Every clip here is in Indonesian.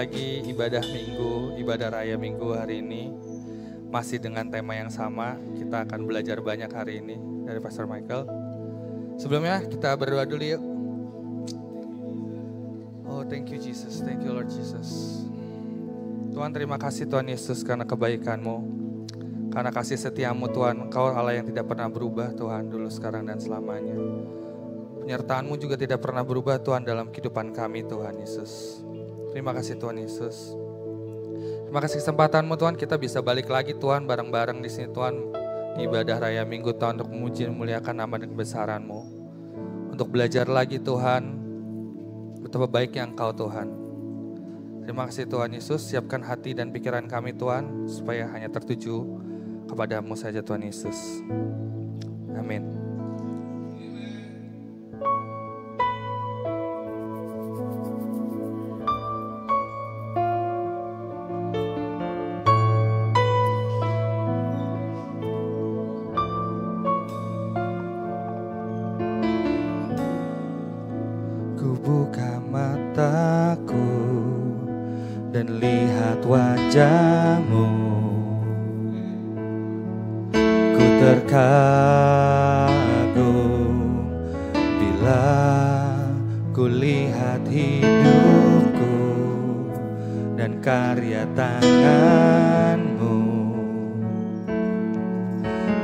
Lagi ibadah raya minggu hari ini masih dengan tema yang sama. Kita akan belajar banyak hari ini dari Pastor Michael. Sebelumnya kita berdoa dulu yuk. Oh, thank you Jesus, thank you Lord Jesus. Tuhan, terima kasih Tuhan Yesus karena kebaikan-Mu, karena kasih setia-Mu Tuhan. Engkau Allah yang tidak pernah berubah Tuhan, dulu, sekarang, dan selamanya. Penyertaan-Mu juga tidak pernah berubah Tuhan dalam kehidupan kami Tuhan Yesus. Terima kasih Tuhan Yesus. Terima kasih kesempatan-Mu Tuhan, kita bisa balik lagi Tuhan bareng-bareng di sini Tuhan, di ibadah raya minggu Tuhan, untuk memuji dan memuliakan nama dan kebesaran-Mu. Untuk belajar lagi Tuhan, betapa baiknya Engkau Tuhan. Terima kasih Tuhan Yesus, siapkan hati dan pikiran kami Tuhan, supaya hanya tertuju kepada-Mu saja Tuhan Yesus. Amin. Dan lihat wajah-Mu, ku terkagum bila ku lihat hidupku dan karya tangan-Mu.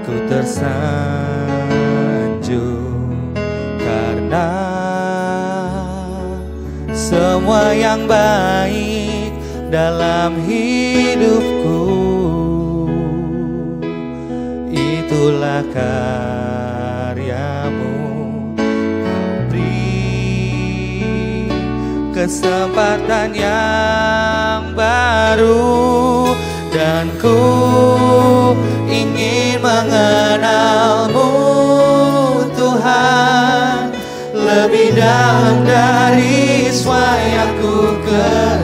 Ku tersanjung karena semua yang baik dalam hidupku, itulah karya-Mu. Kau beri kesempatan yang baru, dan ku ingin mengenal-Mu Tuhan lebih dalam dari semua yang ku kenal.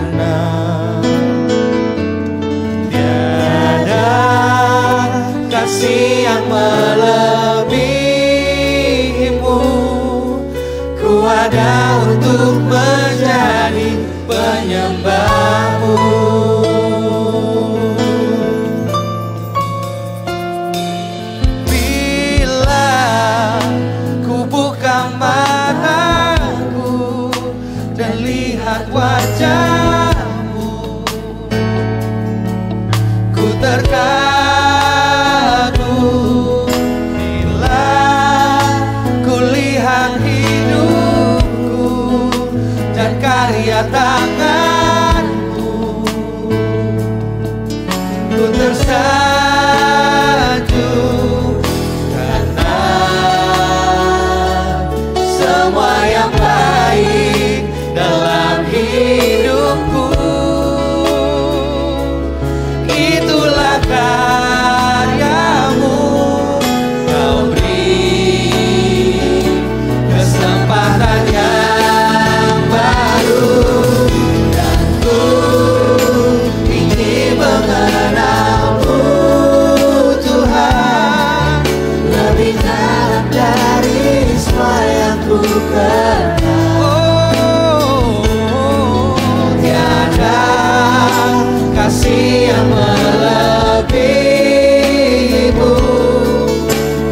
Kasih yang melebihi-Mu, ku ada untuk menjadi penyembah-Mu. Bila ku buka mataku dan lihat wajah-Mu, ku terkagum bila ku lihat hidupku dan karya tangan-Mu. Ku tersanjung karena semua yang baik dalam hidupku, itulah karya-Mu. Kau beri kesempatan yang baru, dan ku ingin mengenal-Mu Tuhan lebih dalam dari semua yang ku kenal. Tiada kasih yang melebihi-Mu,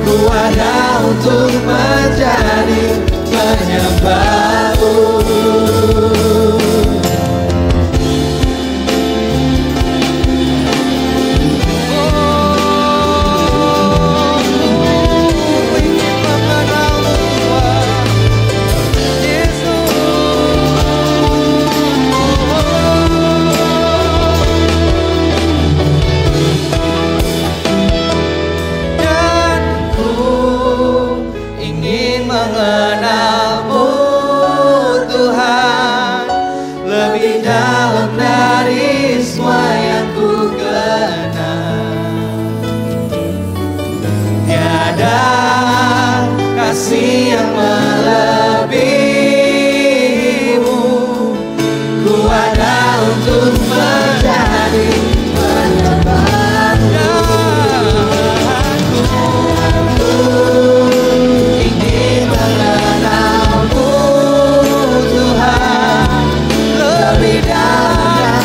ku ada untuk menjadi penyembah-Mu. Mengenal-Mu Tuhan lebih dalam dari semua yang ku kenal. Tiada kasih yang melebihi-Mu, ku ada untuk menjadi penyembah-Mu. Ingin mengenal-Mu Tuhan lebih dalam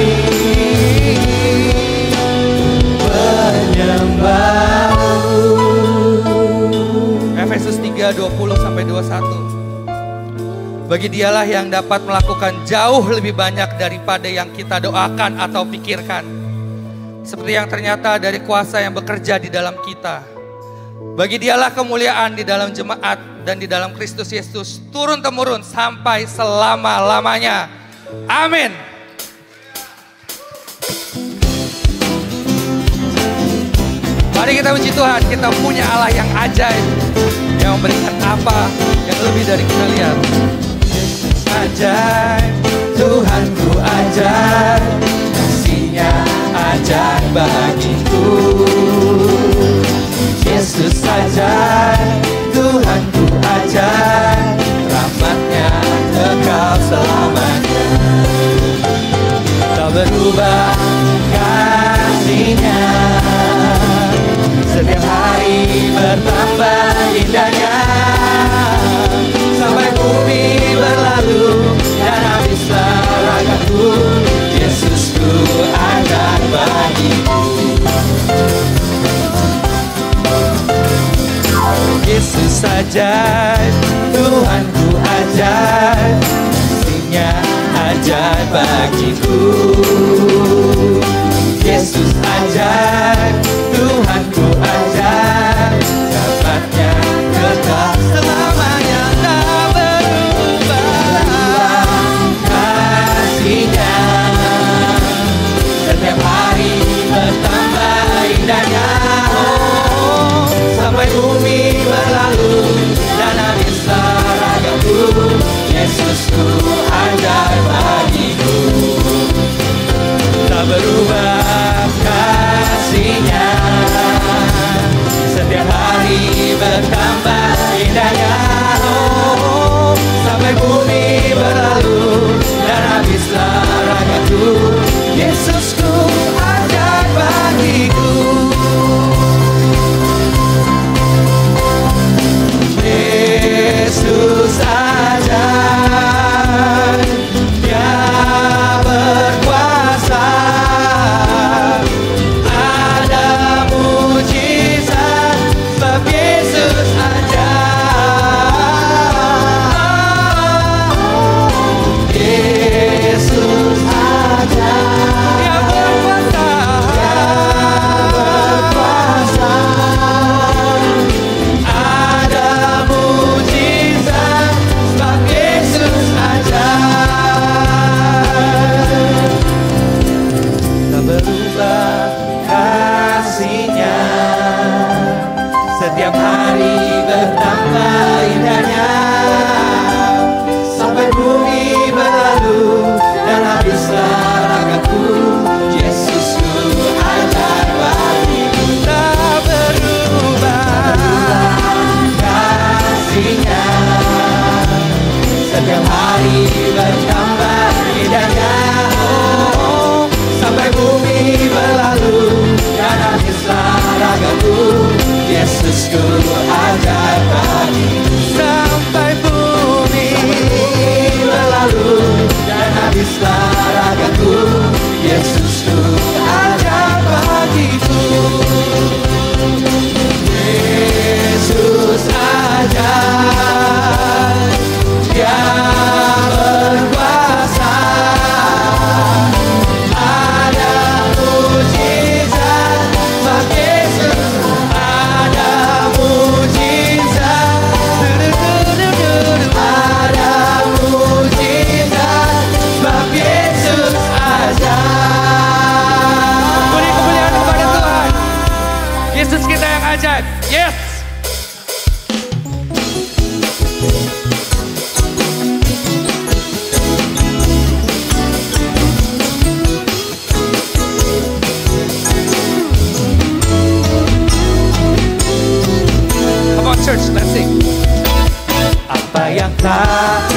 kami menyembah-Mu. Efesus 3:20-21. Bagi Dialah yang dapat melakukan jauh lebih banyak daripada yang kita doakan atau pikirkan. Seperti yang ternyata dari kuasa yang bekerja di dalam kita. Bagi Dialah kemuliaan di dalam jemaat dan di dalam Kristus Yesus turun-temurun sampai selama-lamanya. Amin. Mari kita puji Tuhan, kita punya Allah yang ajaib, yang memberikan apa yang lebih dari kita lihat. Ajaib, Tuhanku ajaib, kasih-Nya ajaib bagiku. Yesus ajaib, Tuhanku ajaib, rahmat-Nya kekal selamanya. Tak berubah kasih-Nya, setiap hari bertambah indahnya. Sampai bumi berlalu dan habislah ragaku, Yesusku ajaib bagiku. Yesus ajaib, Tuhanku ajaib, kasih-Nya ajaib bagiku. Yesus ajaib, Tuhanku ajaib, rahmat-Nya kekal selamanya. Tak berubah kasih-Nya, setiap hari bertambah indahnya. Sampai bumi berlalu dan habislah ragaku, Yesusku ajaib bagiku. Tak berubah kasih-Nya, setiap hari bertambah indahnya. Sampai bumi berlalu dan habislah ragaku, Yesusku ajaib bagiku. Yesus ajaib, Dia berkuasa, ada mujizat sebab Yesus ajaib. Yesus ajaib, Dia berkuasa, ada mujizat sebab Yesus ajaib. Tak berubah kasih-Nya, setiap hari bertambah indahnya. Sampai bumi berlalu dan habislah ragaku, Yesusku ajaib bagiku. Tak berubah kasih-Nya, setiap hari bertambah indahnya. Sampai bumi berlalu dan habislah ragaku, Yesusku ajaib bagiku. Sampai bumi berlalu dan habislah ragaku, Yesusku ajaib bagiku. Yesus ajaib, Dia berkuasa, ada mujizat sebab Yesus, ada mujizat, ada mujizat sebab Yesus ajaib. Beri kemuliaan kepada Tuhan. Yesus kita yang ajaib. Yes. Come on church, let's sing. Apa yang tak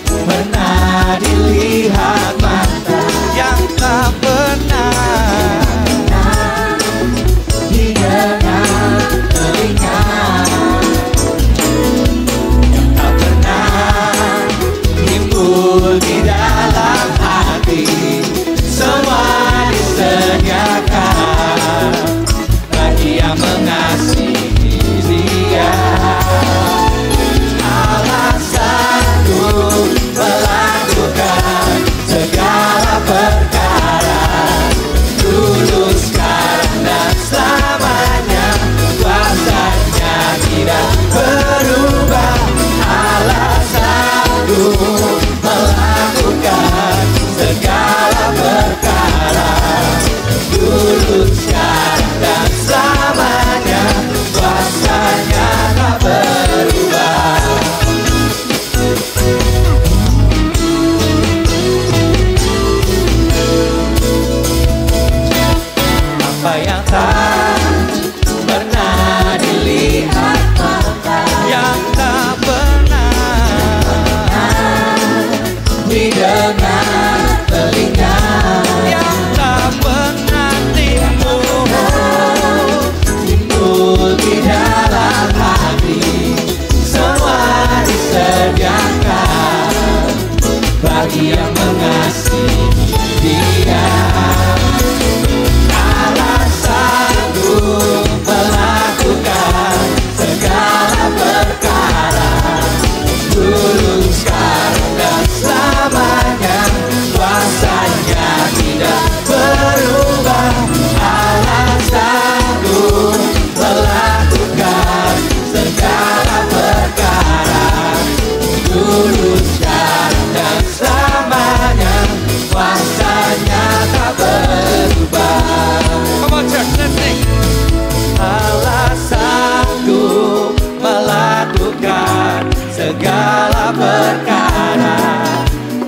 pernah dilihat mata, Yang tak pernah didengar telinga, yang tak pernah timbul di dalam hati, semua berkara, dulu sekarang dan selamanya, kuasanya tak berubah. Apa yang tak pernah dilihat mata, yang tak pernah didengar telinga, yang tak pernah timbul di dalam hati, semua disediakan bagi yang mengasihi Dia. Allah sanggup melakukan segala perkara, dulu sekarang dan selamanya, kuasanya tidak berubah. Allah sanggup melakukan segala perkara, dulu sekarang dan selamanya, kuasanya tak berubah. Come on church, let's sing. Allah sanggup melakukan segala perkara,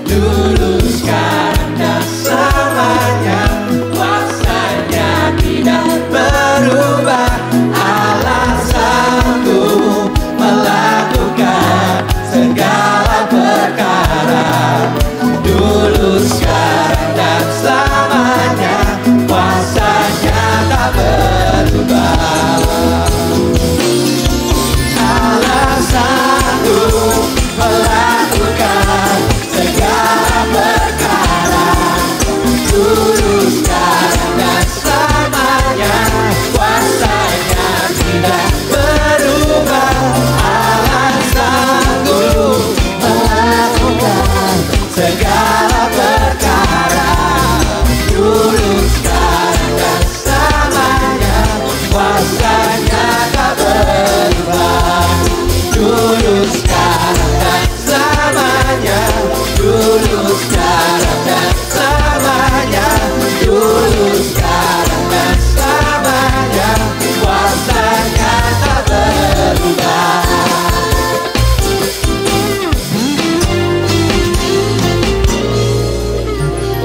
dulu sekarang dan selamanya, kuasanya tidak berubah. Allah sanggup melakukan segala perkara, dulu sekarang dan selamanya, kuasanya tak berubah. Allah sanggup melakukan segala perkara, dulu sekarang dan selamanya, kuasanya tidak berubah. Allah sanggup melakukan segala perkara, dulu sekarang dan selamanya, kuasanya tak berubah. Dulu sekarang dan selamanya, dulu sekarang dan selamanya, dulu sekarang dan selamanya, kuasanya tak berubah.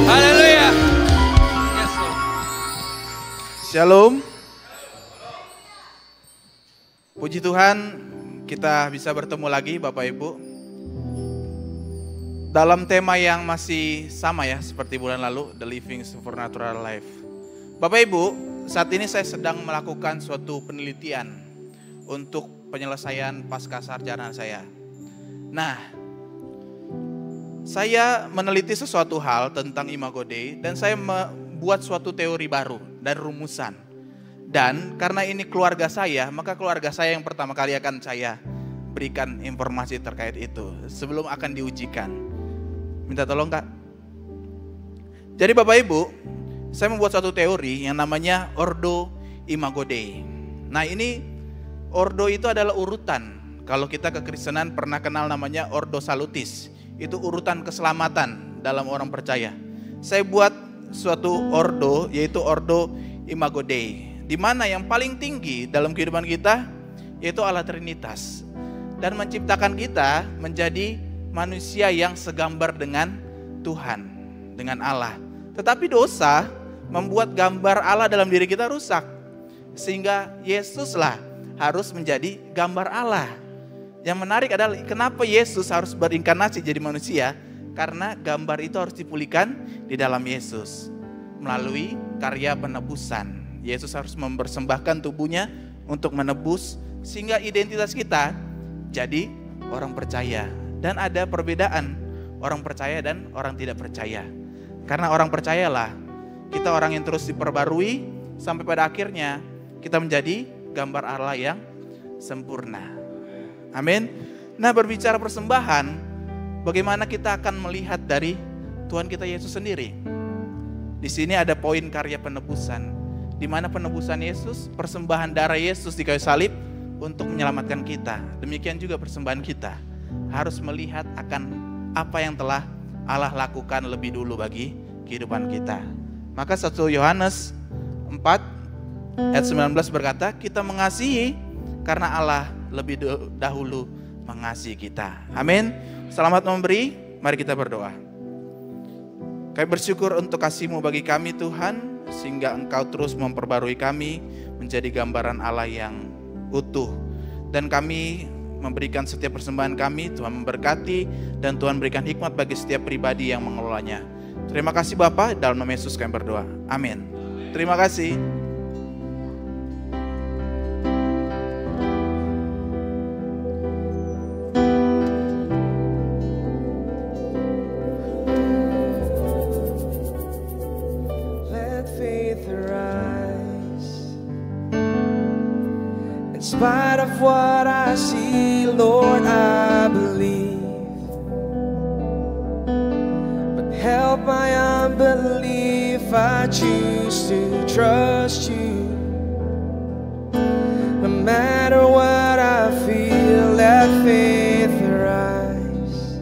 Haleluya. Yes, Lord. Shalom. Puji Tuhan, kita bisa bertemu lagi Bapak Ibu dalam tema yang masih sama ya seperti bulan lalu, The Living Supernatural Life. Bapak Ibu, saat ini saya sedang melakukan suatu penelitian untuk penyelesaian pasca sarjana saya. Nah, saya meneliti sesuatu hal tentang Imago Dei dan saya membuat suatu teori baru dan rumusan. Dan karena ini keluarga saya, maka keluarga saya yang pertama kali akan saya berikan informasi terkait itu sebelum akan diujikan. Minta tolong Kak. Jadi Bapak Ibu, saya membuat suatu teori yang namanya Ordo Imago Dei. Nah ini Ordo itu adalah urutan. Kalau kita kekristenan pernah kenal namanya Ordo Salutis. Itu urutan keselamatan dalam orang percaya. Saya buat suatu ordo yaitu Ordo Imago Dei. Di mana yang paling tinggi dalam kehidupan kita yaitu Allah Trinitas. Dan menciptakan kita menjadi manusia yang segambar dengan Tuhan, dengan Allah. Tetapi dosa membuat gambar Allah dalam diri kita rusak. Sehingga Yesuslah harus menjadi gambar Allah. Yang menarik adalah kenapa Yesus harus berinkarnasi jadi manusia? Karena gambar itu harus dipulihkan di dalam Yesus. Melalui karya penebusan. Yesus harus mempersembahkan tubuhnya untuk menebus sehingga identitas kita jadi orang percaya. Dan ada perbedaan orang percaya dan orang tidak percaya. Karena orang percayalah kita orang yang terus diperbarui sampai pada akhirnya kita menjadi gambar Allah yang sempurna. Amin. Nah, berbicara persembahan, bagaimana kita akan melihat dari Tuhan kita Yesus sendiri? Di sini ada poin karya penebusan. Di mana penebusan Yesus, persembahan darah Yesus di kayu salib untuk menyelamatkan kita. Demikian juga persembahan kita harus melihat akan apa yang telah Allah lakukan lebih dulu bagi kehidupan kita. Maka 1 Yohanes 4 ayat 19 berkata, kita mengasihi karena Allah lebih dahulu mengasihi kita. Amin. Selamat memberi, mari kita berdoa. Kami bersyukur untuk kasih-Mu bagi kami Tuhan, sehingga Engkau terus memperbarui kami menjadi gambaran Allah yang utuh. Dan kami memberikan setiap persembahan kami, Tuhan memberkati, dan Tuhan berikan hikmat bagi setiap pribadi yang mengelolanya. Terima kasih Bapa, dalam nama Yesus kami berdoa. Amin. Terima kasih. In spite of what I see, Lord, I believe. But help my unbelief, I choose to trust you. No matter what I feel, let faith arise.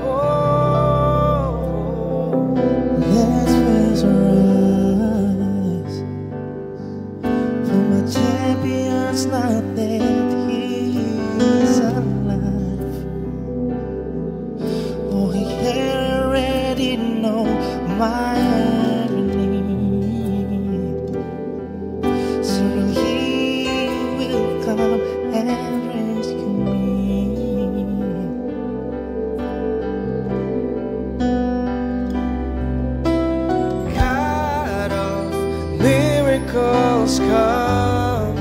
Oh, let faith arise. For my champion's not dead, he is alive. Oh, he already know my every need. Soon he will come and rescue me. God of miracles, come.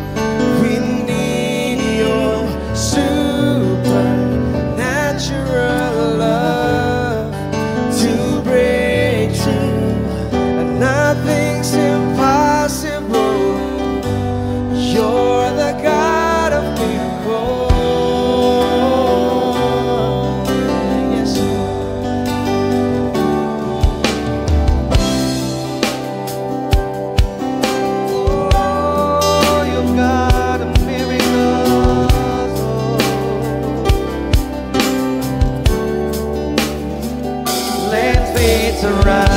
We need your supernatural love to break through. Nothing's impossible. You're the God of miracles. Yes, you are. You're God of miracles. Let faith arise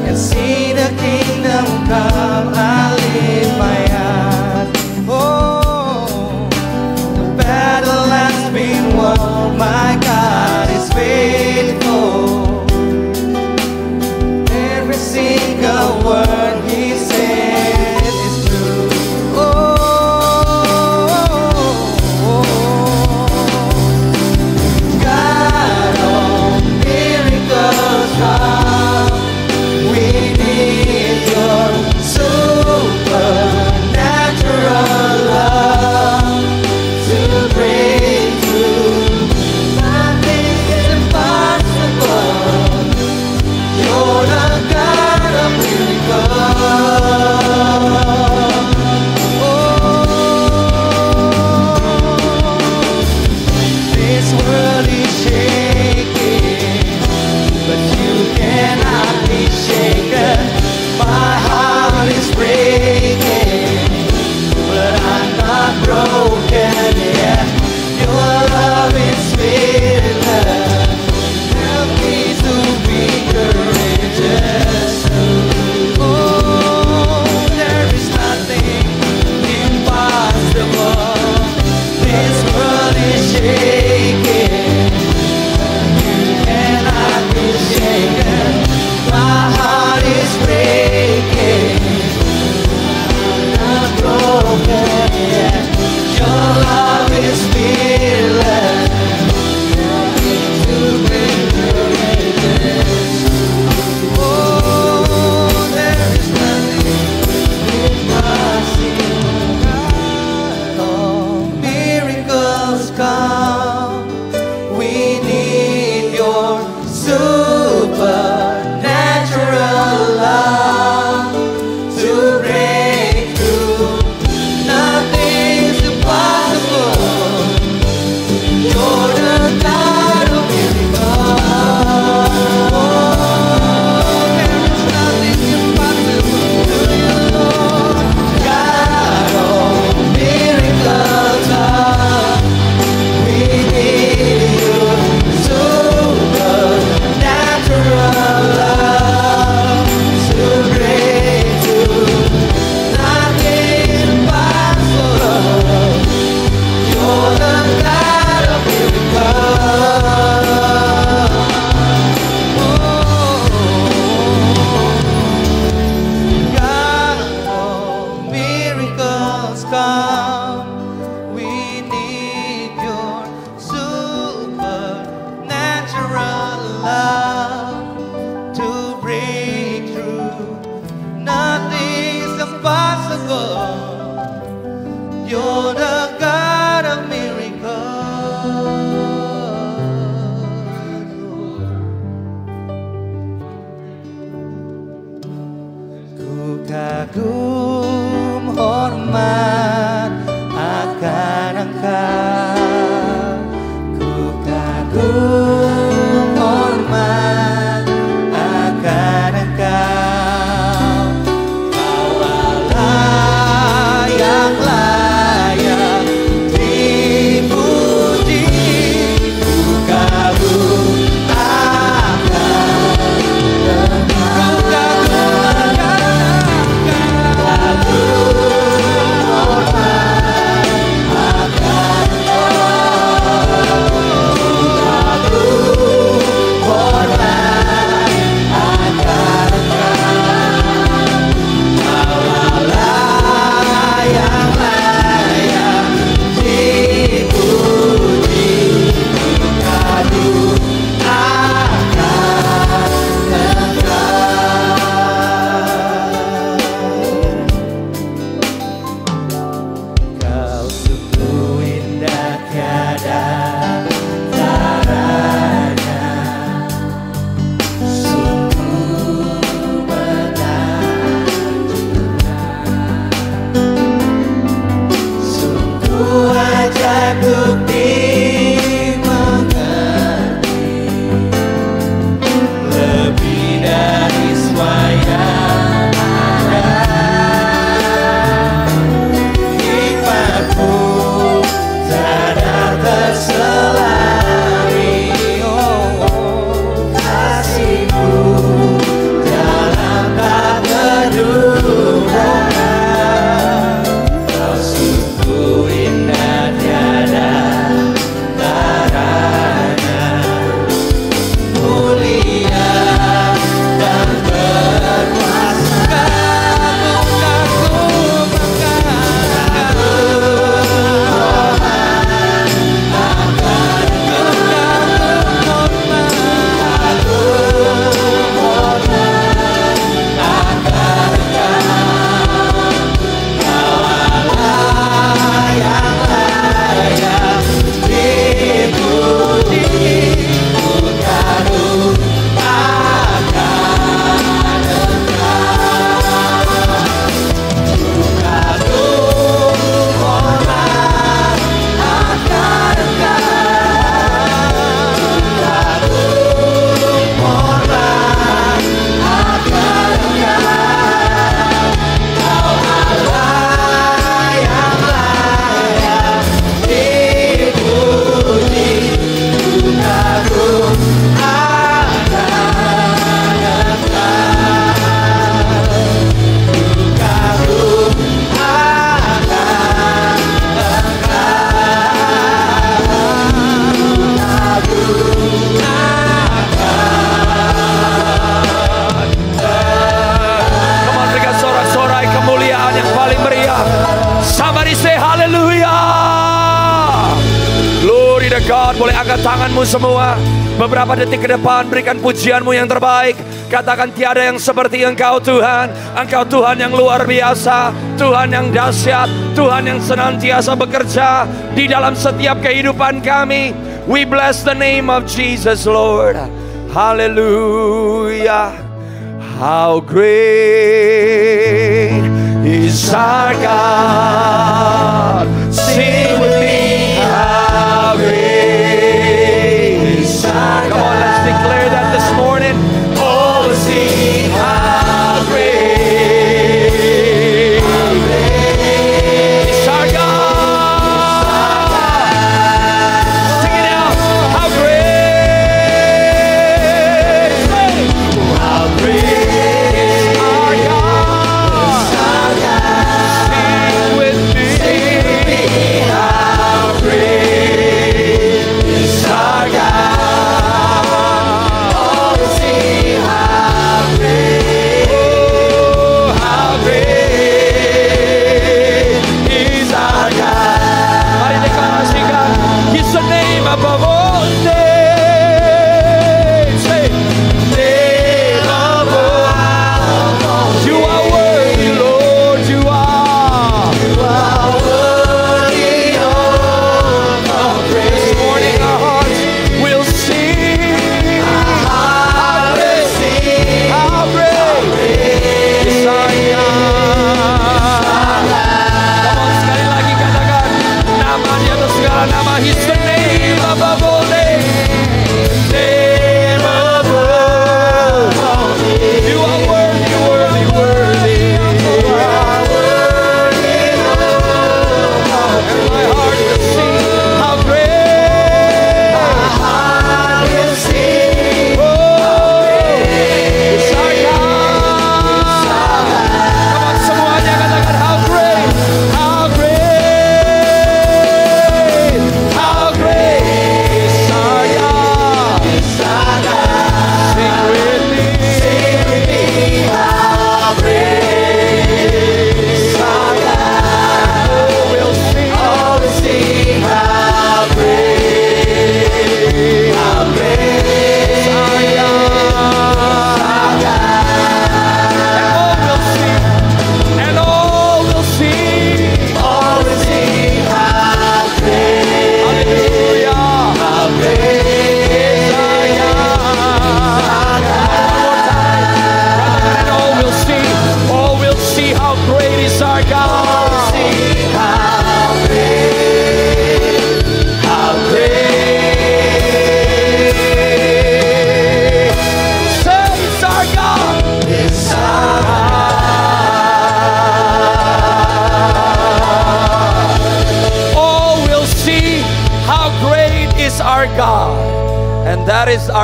and see the kingdom come. I lift my eyes. Oh, the battle has been won. My God is faithful. Every single word He said is true. God of miracles, come. We need your supernatural love to break through. Nothing is impossible. You're the God of miracles. This world is shaking, but you cannot be shaken. My heart is breaking, but I'm not broken yet. Your love is fearless. Help me to be courageous. Oh, there is nothing impossible. This world is shaking, you cannot be shaken. My heart is breaking, I'm not broken yet. Your love is fearless. Help me to be courageous. Oh, there is nothing impossible. Oh, miracles come. We need your supernatural love to break through. Nothing's impossible. You're the God of miracles. There is nothing impossible to you, Lord. God of miracles, come. We need your supernatural kagum hormat akan Engkau, ku kagum hormat akan Engkau. Kau Allah yang layak dipuji, ku kagum God, boleh angkat tanganmu semua. Beberapa detik ke depan berikan pujianmu yang terbaik. Katakan tiada yang seperti Engkau Tuhan. Engkau Tuhan yang luar biasa, Tuhan yang dahsyat, Tuhan yang senantiasa bekerja di dalam setiap kehidupan kami. We bless the name of Jesus, Lord. Hallelujah. How great is our God. Sing with me, how great is our God. Come on, let's declare that this morning. Oh, sing how great is our God. Sing it out. How great, how great is our God. Sing with me, how great is our God.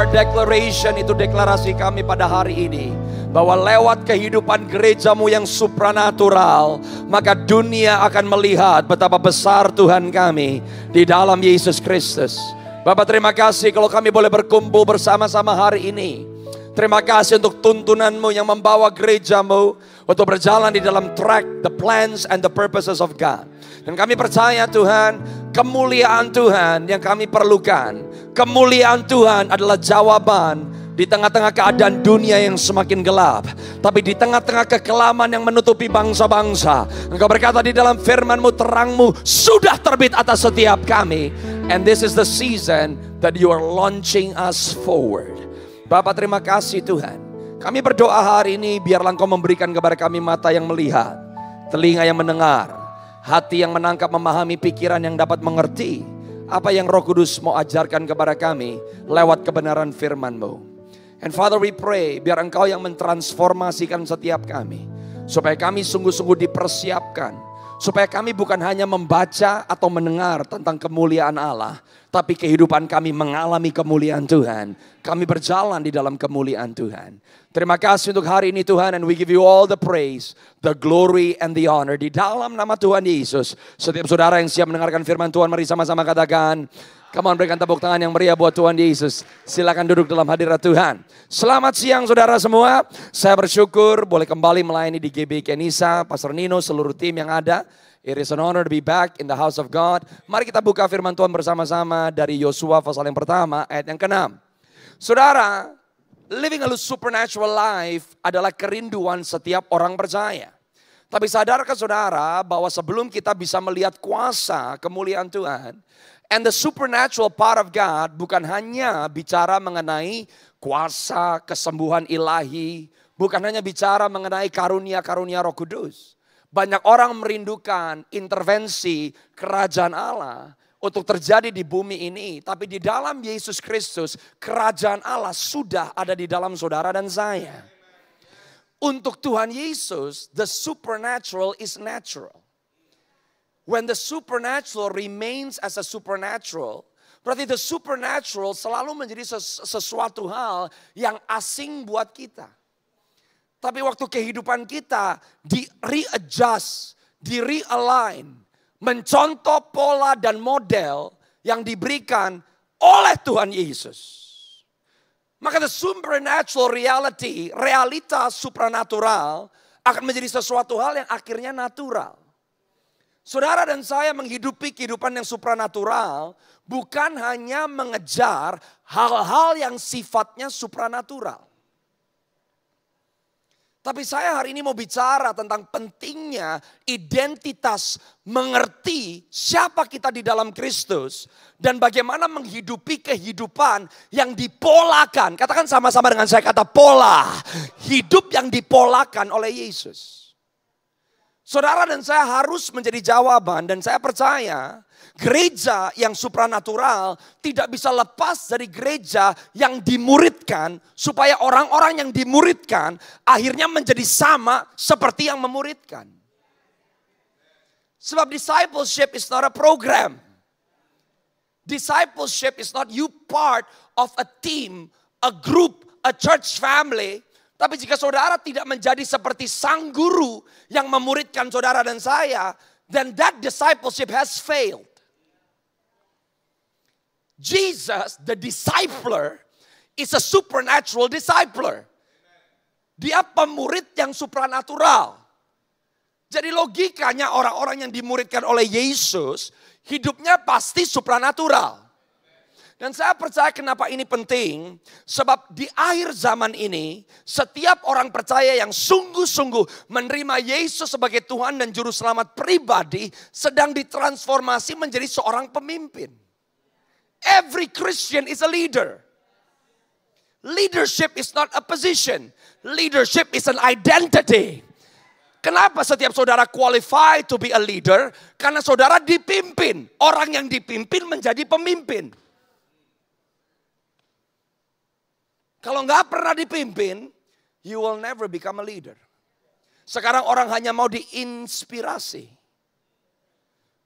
declaration, itu deklarasi kami pada hari ini. Bahwa lewat kehidupan gerejamu yang supranatural, maka dunia akan melihat betapa besar Tuhan kami di dalam Yesus Kristus. Bapak, terima kasih kalau kami boleh berkumpul bersama-sama hari ini. Terima kasih untuk tuntunanmu yang membawa gerejamu untuk berjalan di dalam track, the plans and the purposes of God. Dan kami percaya Tuhan, kemuliaan Tuhan yang kami perlukan. Kemuliaan Tuhan adalah jawaban di tengah-tengah keadaan dunia yang semakin gelap. Tapi di tengah-tengah kekelaman yang menutupi bangsa-bangsa, Engkau berkata di dalam firman-Mu, terang-Mu sudah terbit atas setiap kami. And this is the season that you are launching us forward. Bapak, terima kasih Tuhan. Kami berdoa hari ini, biarlah Engkau memberikan kepada kami mata yang melihat, telinga yang mendengar, hati yang menangkap, memahami, pikiran yang dapat mengerti apa yang Roh Kudus mau ajarkan kepada kami lewat kebenaran firman-Mu. And Father, we pray biar Engkau yang mentransformasikan setiap kami, supaya kami sungguh-sungguh dipersiapkan, supaya kami bukan hanya membaca atau mendengar tentang kemuliaan Allah, tapi kehidupan kami mengalami kemuliaan Tuhan. Kami berjalan di dalam kemuliaan Tuhan. Terima kasih untuk hari ini Tuhan, and we give you all the praise, the glory and the honor di dalam nama Tuhan Yesus. Setiap saudara yang siap mendengarkan firman Tuhan, mari sama-sama katakan, come on, berikan tepuk tangan yang meriah buat Tuhan Yesus. Silakan duduk dalam hadirat Tuhan. Selamat siang saudara semua. Saya bersyukur boleh kembali melayani di GB Kenisa, Pastor Nino, seluruh tim yang ada. It is an honor to be back in the house of God. Mari kita buka firman Tuhan bersama-sama dari Yosua pasal yang pertama ayat yang ke-6. Saudara, living a supernatural life adalah kerinduan setiap orang percaya. Tapi sadarkah saudara bahwa sebelum kita bisa melihat kuasa kemuliaan Tuhan, and the supernatural part of God bukan hanya bicara mengenai kuasa kesembuhan ilahi, bukan hanya bicara mengenai karunia-karunia Roh Kudus. Banyak orang merindukan intervensi kerajaan Allah untuk terjadi di bumi ini. Tapi di dalam Yesus Kristus, kerajaan Allah sudah ada di dalam saudara dan saya. Untuk Tuhan Yesus, the supernatural is natural. When the supernatural remains as a supernatural, berarti the supernatural selalu menjadi sesuatu hal yang asing buat kita. Tapi waktu kehidupan kita di-readjust, di-realign, mencontoh pola dan model yang diberikan oleh Tuhan Yesus. Maka the supernatural reality, realita supranatural akan menjadi sesuatu hal yang akhirnya natural. Saudara dan saya menghidupi kehidupan yang supranatural bukan hanya mengejar hal-hal yang sifatnya supranatural. Tapi saya hari ini mau bicara tentang pentingnya identitas, mengerti siapa kita di dalam Kristus, dan bagaimana menghidupi kehidupan yang dipolakan. Katakan sama-sama dengan saya kata pola. Hidup yang dipolakan oleh Yesus. Saudara dan saya harus menjadi jawaban, dan saya percaya gereja yang supranatural tidak bisa lepas dari gereja yang dimuridkan, supaya orang-orang yang dimuridkan akhirnya menjadi sama seperti yang memuridkan. Sebab discipleship is not a program. Discipleship is not you part of a team, a group, a church family. Tapi jika saudara tidak menjadi seperti sang guru yang memuridkan saudara dan saya, then that discipleship has failed. Jesus, the discipler, is a supernatural discipler. Dia pemurid yang supranatural. Jadi logikanya orang-orang yang dimuridkan oleh Yesus, hidupnya pasti supranatural. Dan saya percaya kenapa ini penting, sebab di akhir zaman ini, setiap orang percaya yang sungguh-sungguh menerima Yesus sebagai Tuhan dan Juru Selamat pribadi, sedang ditransformasi menjadi seorang pemimpin. Every Christian is a leader. Leadership is not a position. Leadership is an identity. Kenapa setiap saudara qualified to be a leader? Karena saudara dipimpin. Orang yang dipimpin menjadi pemimpin. Kalau nggak pernah dipimpin, you will never become a leader. Sekarang orang hanya mau diinspirasi.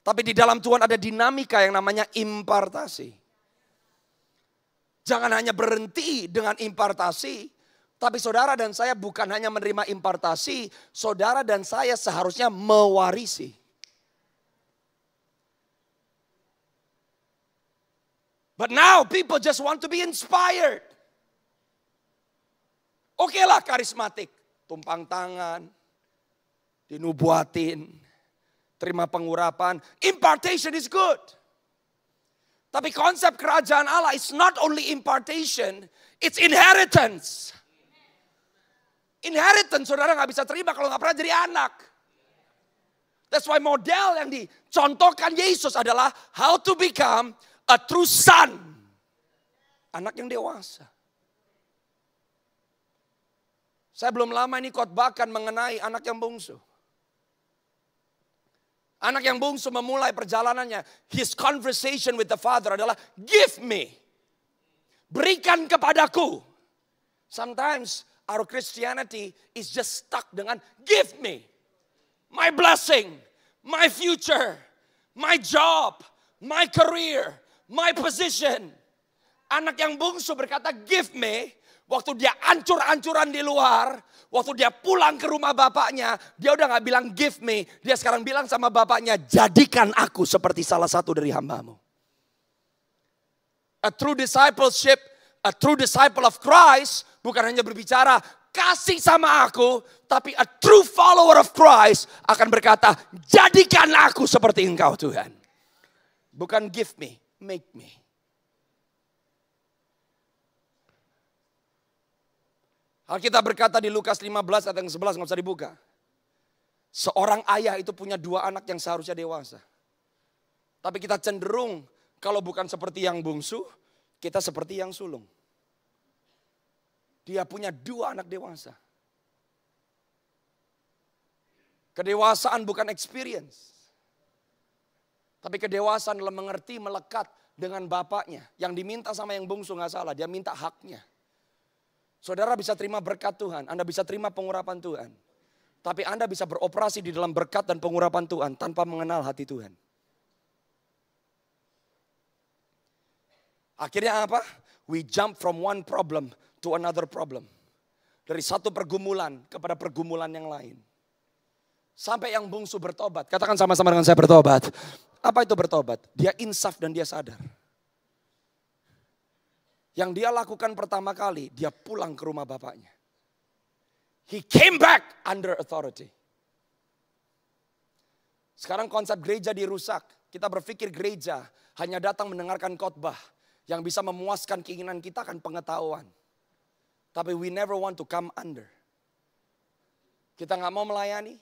Tapi di dalam Tuhan ada dinamika yang namanya impartasi. Jangan hanya berhenti dengan impartasi, tapi saudara dan saya bukan hanya menerima impartasi, saudara dan saya seharusnya mewarisi. But now people just want to be inspired. Oke lah karismatik, tumpang tangan, dinubuatin, terima pengurapan. Impartation is good. Tapi konsep kerajaan Allah is not only impartation, it's inheritance. Inheritance saudara gak bisa terima kalau gak pernah jadi anak. That's why model yang dicontohkan Yesus adalah how to become a true son. Anak yang dewasa. Saya belum lama ini khotbahkan mengenai anak yang bungsu. Anak yang bungsu memulai perjalanannya. His conversation with the father adalah give me. Berikan kepadaku. Sometimes our Christianity is just stuck dengan give me. My blessing, my future, my job, my career, my position. Anak yang bungsu berkata give me. Waktu dia ancur-ancuran di luar, waktu dia pulang ke rumah bapaknya, dia udah gak bilang give me. Dia sekarang bilang sama bapaknya, jadikan aku seperti salah satu dari hambamu. A true discipleship, a true disciple of Christ, bukan hanya berbicara, kasih sama aku, tapi a true follower of Christ akan berkata, jadikan aku seperti engkau Tuhan. Bukan give me, make me. Alkitab berkata di Lukas 15 ayat yang 11, gak usah dibuka. Seorang ayah itu punya 2 anak yang seharusnya dewasa. Tapi kita cenderung kalau bukan seperti yang bungsu, kita seperti yang sulung. Dia punya 2 anak dewasa. Kedewasaan bukan experience. Tapi kedewasaan adalah mengerti, melekat dengan bapaknya. Yang diminta sama yang bungsu gak salah, dia minta haknya. Saudara bisa terima berkat Tuhan, Anda bisa terima pengurapan Tuhan. Tapi Anda bisa beroperasi di dalam berkat dan pengurapan Tuhan tanpa mengenal hati Tuhan. Akhirnya apa? We jump from one problem to another problem. Dari satu pergumulan kepada pergumulan yang lain. Sampai yang bungsu bertobat. Katakan sama-sama dengan saya bertobat. Apa itu bertobat? Dia insaf dan dia sadar. Yang dia lakukan pertama kali, dia pulang ke rumah bapaknya. He came back under authority. Sekarang konsep gereja dirusak. Kita berpikir gereja hanya datang mendengarkan khotbah. Yang bisa memuaskan keinginan kita kan pengetahuan. Tapi we never want to come under. Kita gak mau melayani.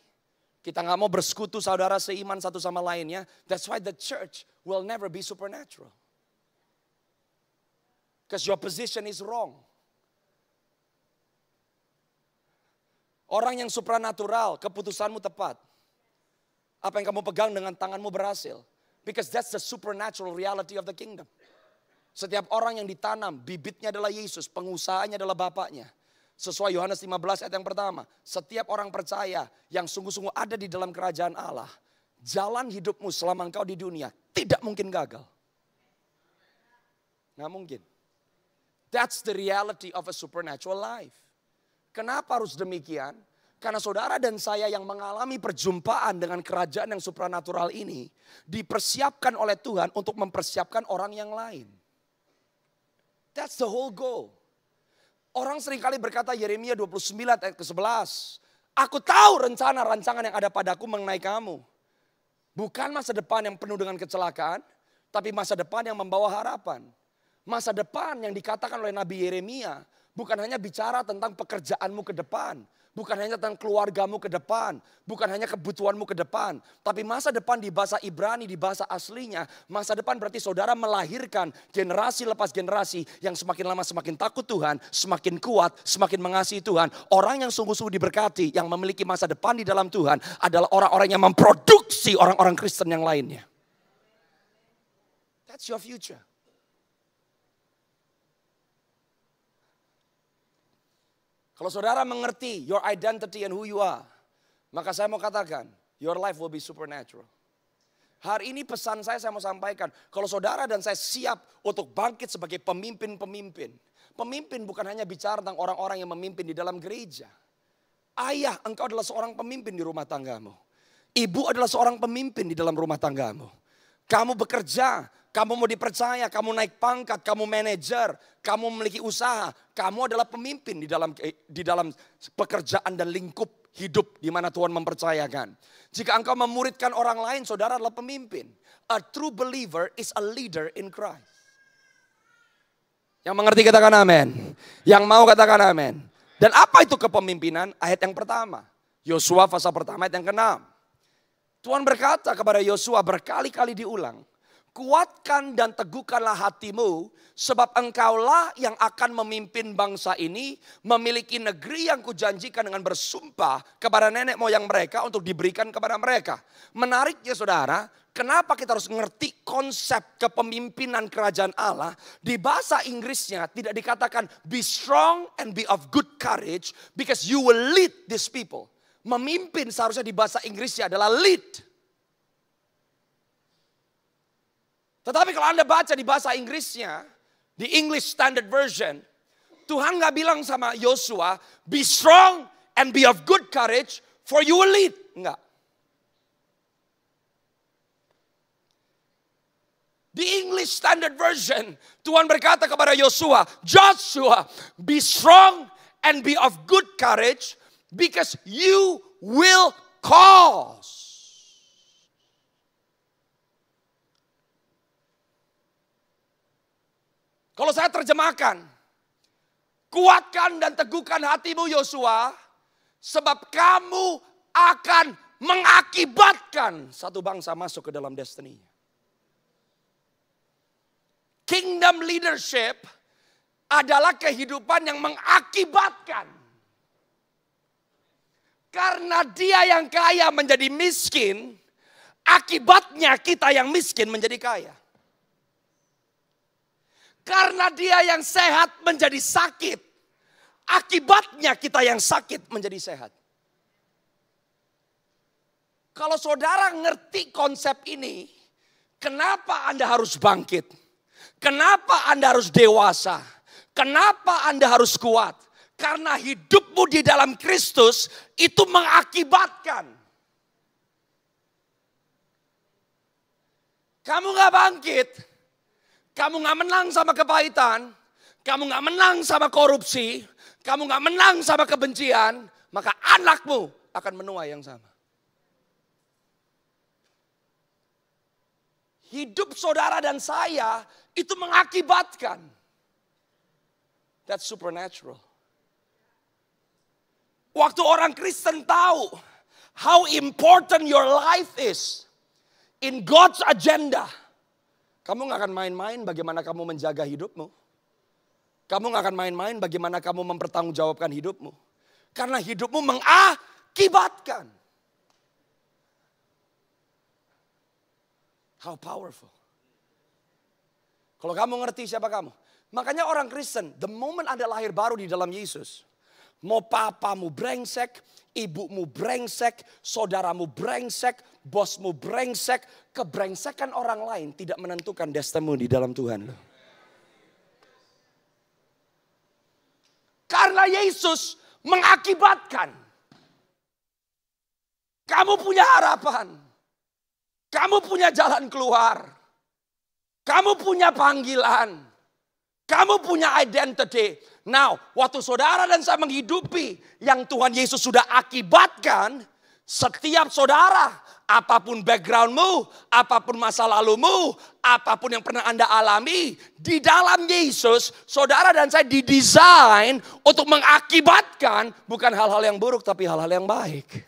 Kita gak mau bersekutu saudara seiman satu sama lainnya. That's why the church will never be supernatural. Because your position is wrong. Orang yang supranatural, keputusanmu tepat. Apa yang kamu pegang dengan tanganmu berhasil. Because that's the supernatural reality of the kingdom. Setiap orang yang ditanam, bibitnya adalah Yesus, pengusahanya adalah Bapaknya. Sesuai Yohanes 15 ayat yang pertama. Setiap orang percaya yang sungguh-sungguh ada di dalam kerajaan Allah. Jalan hidupmu selama engkau di dunia tidak mungkin gagal. Nggak mungkin. That's the reality of a supernatural life. Kenapa harus demikian? Karena saudara dan saya yang mengalami perjumpaan dengan kerajaan yang supranatural ini dipersiapkan oleh Tuhan untuk mempersiapkan orang yang lain. That's the whole goal. Orang seringkali berkata Yeremia 29 ayat ke-11. Aku tahu rencana-rancangan yang ada padaku mengenai kamu. Bukan masa depan yang penuh dengan kecelakaan, tapi masa depan yang membawa harapan. Masa depan yang dikatakan oleh Nabi Yeremia bukan hanya bicara tentang pekerjaanmu ke depan. Bukan hanya tentang keluargamu ke depan. Bukan hanya kebutuhanmu ke depan. Tapi masa depan di bahasa Ibrani, di bahasa aslinya. Masa depan berarti saudara melahirkan generasi lepas generasi yang semakin lama semakin takut Tuhan. Semakin kuat, semakin mengasihi Tuhan. Orang yang sungguh-sungguh diberkati, yang memiliki masa depan di dalam Tuhan adalah orang-orang yang memproduksi orang-orang Kristen yang lainnya. That's your future. Kalau saudara mengerti your identity and who you are, maka saya mau katakan, your life will be supernatural. Hari ini pesan saya mau sampaikan. Kalau saudara dan saya siap untuk bangkit sebagai pemimpin-pemimpin. Pemimpin bukan hanya bicara tentang orang-orang yang memimpin di dalam gereja. Ayah, engkau adalah seorang pemimpin di rumah tanggamu. Ibu adalah seorang pemimpin di dalam rumah tanggamu. Kamu bekerja, kamu mau dipercaya, kamu naik pangkat, kamu manajer, kamu memiliki usaha. Kamu adalah pemimpin di dalam pekerjaan dan lingkup hidup di mana Tuhan mempercayakan. Jika engkau memuridkan orang lain, saudara adalah pemimpin. A true believer is a leader in Christ. Yang mengerti katakan amin. Yang mau katakan amin. Dan apa itu kepemimpinan? Ayat yang pertama. Yosua pasal pertama ayat yang ke-6. Tuhan berkata kepada Yosua berkali-kali diulang. Kuatkan dan teguhkanlah hatimu, sebab engkaulah yang akan memimpin bangsa ini memiliki negeri yang kujanjikan dengan bersumpah kepada nenek moyang mereka untuk diberikan kepada mereka. Menariknya saudara, kenapa kita harus ngerti konsep kepemimpinan kerajaan Allah? Di bahasa Inggrisnya tidak dikatakan be strong and be of good courage because you will lead these people. Memimpin seharusnya di bahasa Inggrisnya adalah lead. Tetapi kalau Anda baca di bahasa Inggrisnya, di English Standard Version, Tuhan gak bilang sama Yosua, be strong and be of good courage for you will lead. Enggak. Di English Standard Version, Tuhan berkata kepada Yosua, Joshua, be strong and be of good courage because you will cause. Kalau saya terjemahkan, kuatkan dan teguhkan hatimu Yosua, sebab kamu akan mengakibatkan satu bangsa masuk ke dalam destiny. Kingdom leadership adalah kehidupan yang mengakibatkan. Karena dia yang kaya menjadi miskin, akibatnya kita yang miskin menjadi kaya. Karena dia yang sehat menjadi sakit, akibatnya kita yang sakit menjadi sehat. Kalau saudara ngerti konsep ini, kenapa Anda harus bangkit? Kenapa Anda harus dewasa? Kenapa Anda harus kuat? Karena hidupmu di dalam Kristus itu mengakibatkan. Kamu gak bangkit, kamu gak menang sama kepahitan, kamu gak menang sama korupsi, kamu gak menang sama kebencian, maka anakmu akan menuai yang sama. Hidup saudara dan saya itu mengakibatkan. That's supernatural. Waktu orang Kristen tahu how important your life is in God's agenda, kamu gak akan main-main bagaimana kamu menjaga hidupmu. Kamu gak akan main-main bagaimana kamu mempertanggungjawabkan hidupmu. Karena hidupmu mengakibatkan. How powerful. Kalau kamu ngerti siapa kamu. Makanya orang Kristen, the moment Anda lahir baru di dalam Yesus. Mau papamu brengsek, ibumu brengsek, saudaramu brengsek, bosmu brengsek. Kebrengsekan orang lain tidak menentukan destinimu di dalam Tuhan. Karena Yesus mengakibatkan. Kamu punya harapan. Kamu punya jalan keluar. Kamu punya panggilan. Kamu punya identity. Now, waktu saudara dan saya menghidupi yang Tuhan Yesus sudah akibatkan, setiap saudara, apapun backgroundmu, apapun masa lalumu, apapun yang pernah Anda alami, di dalam Yesus, saudara dan saya didesain untuk mengakibatkan bukan hal-hal yang buruk, tapi hal-hal yang baik.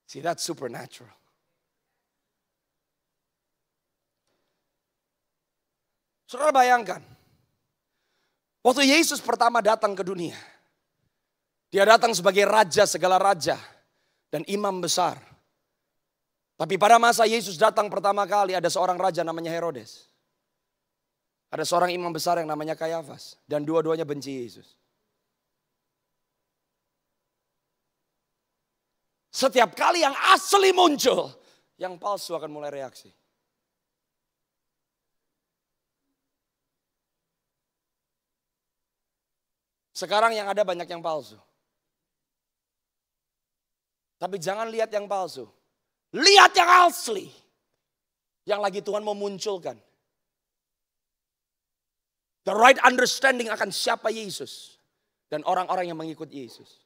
See, that's supernatural. Saudara bayangkan, waktu Yesus pertama datang ke dunia, dia datang sebagai raja segala raja dan imam besar. Tapi pada masa Yesus datang pertama kali ada seorang raja namanya Herodes. Ada seorang imam besar yang namanya Kayafas dan dua-duanya benci Yesus. Setiap kali yang asli muncul, yang palsu akan mulai reaksi. Sekarang yang ada banyak yang palsu. Tapi jangan lihat yang palsu. Lihat yang asli. Yang lagi Tuhan mau munculkan. The right understanding akan siapa Yesus. Dan orang-orang yang mengikut Yesus.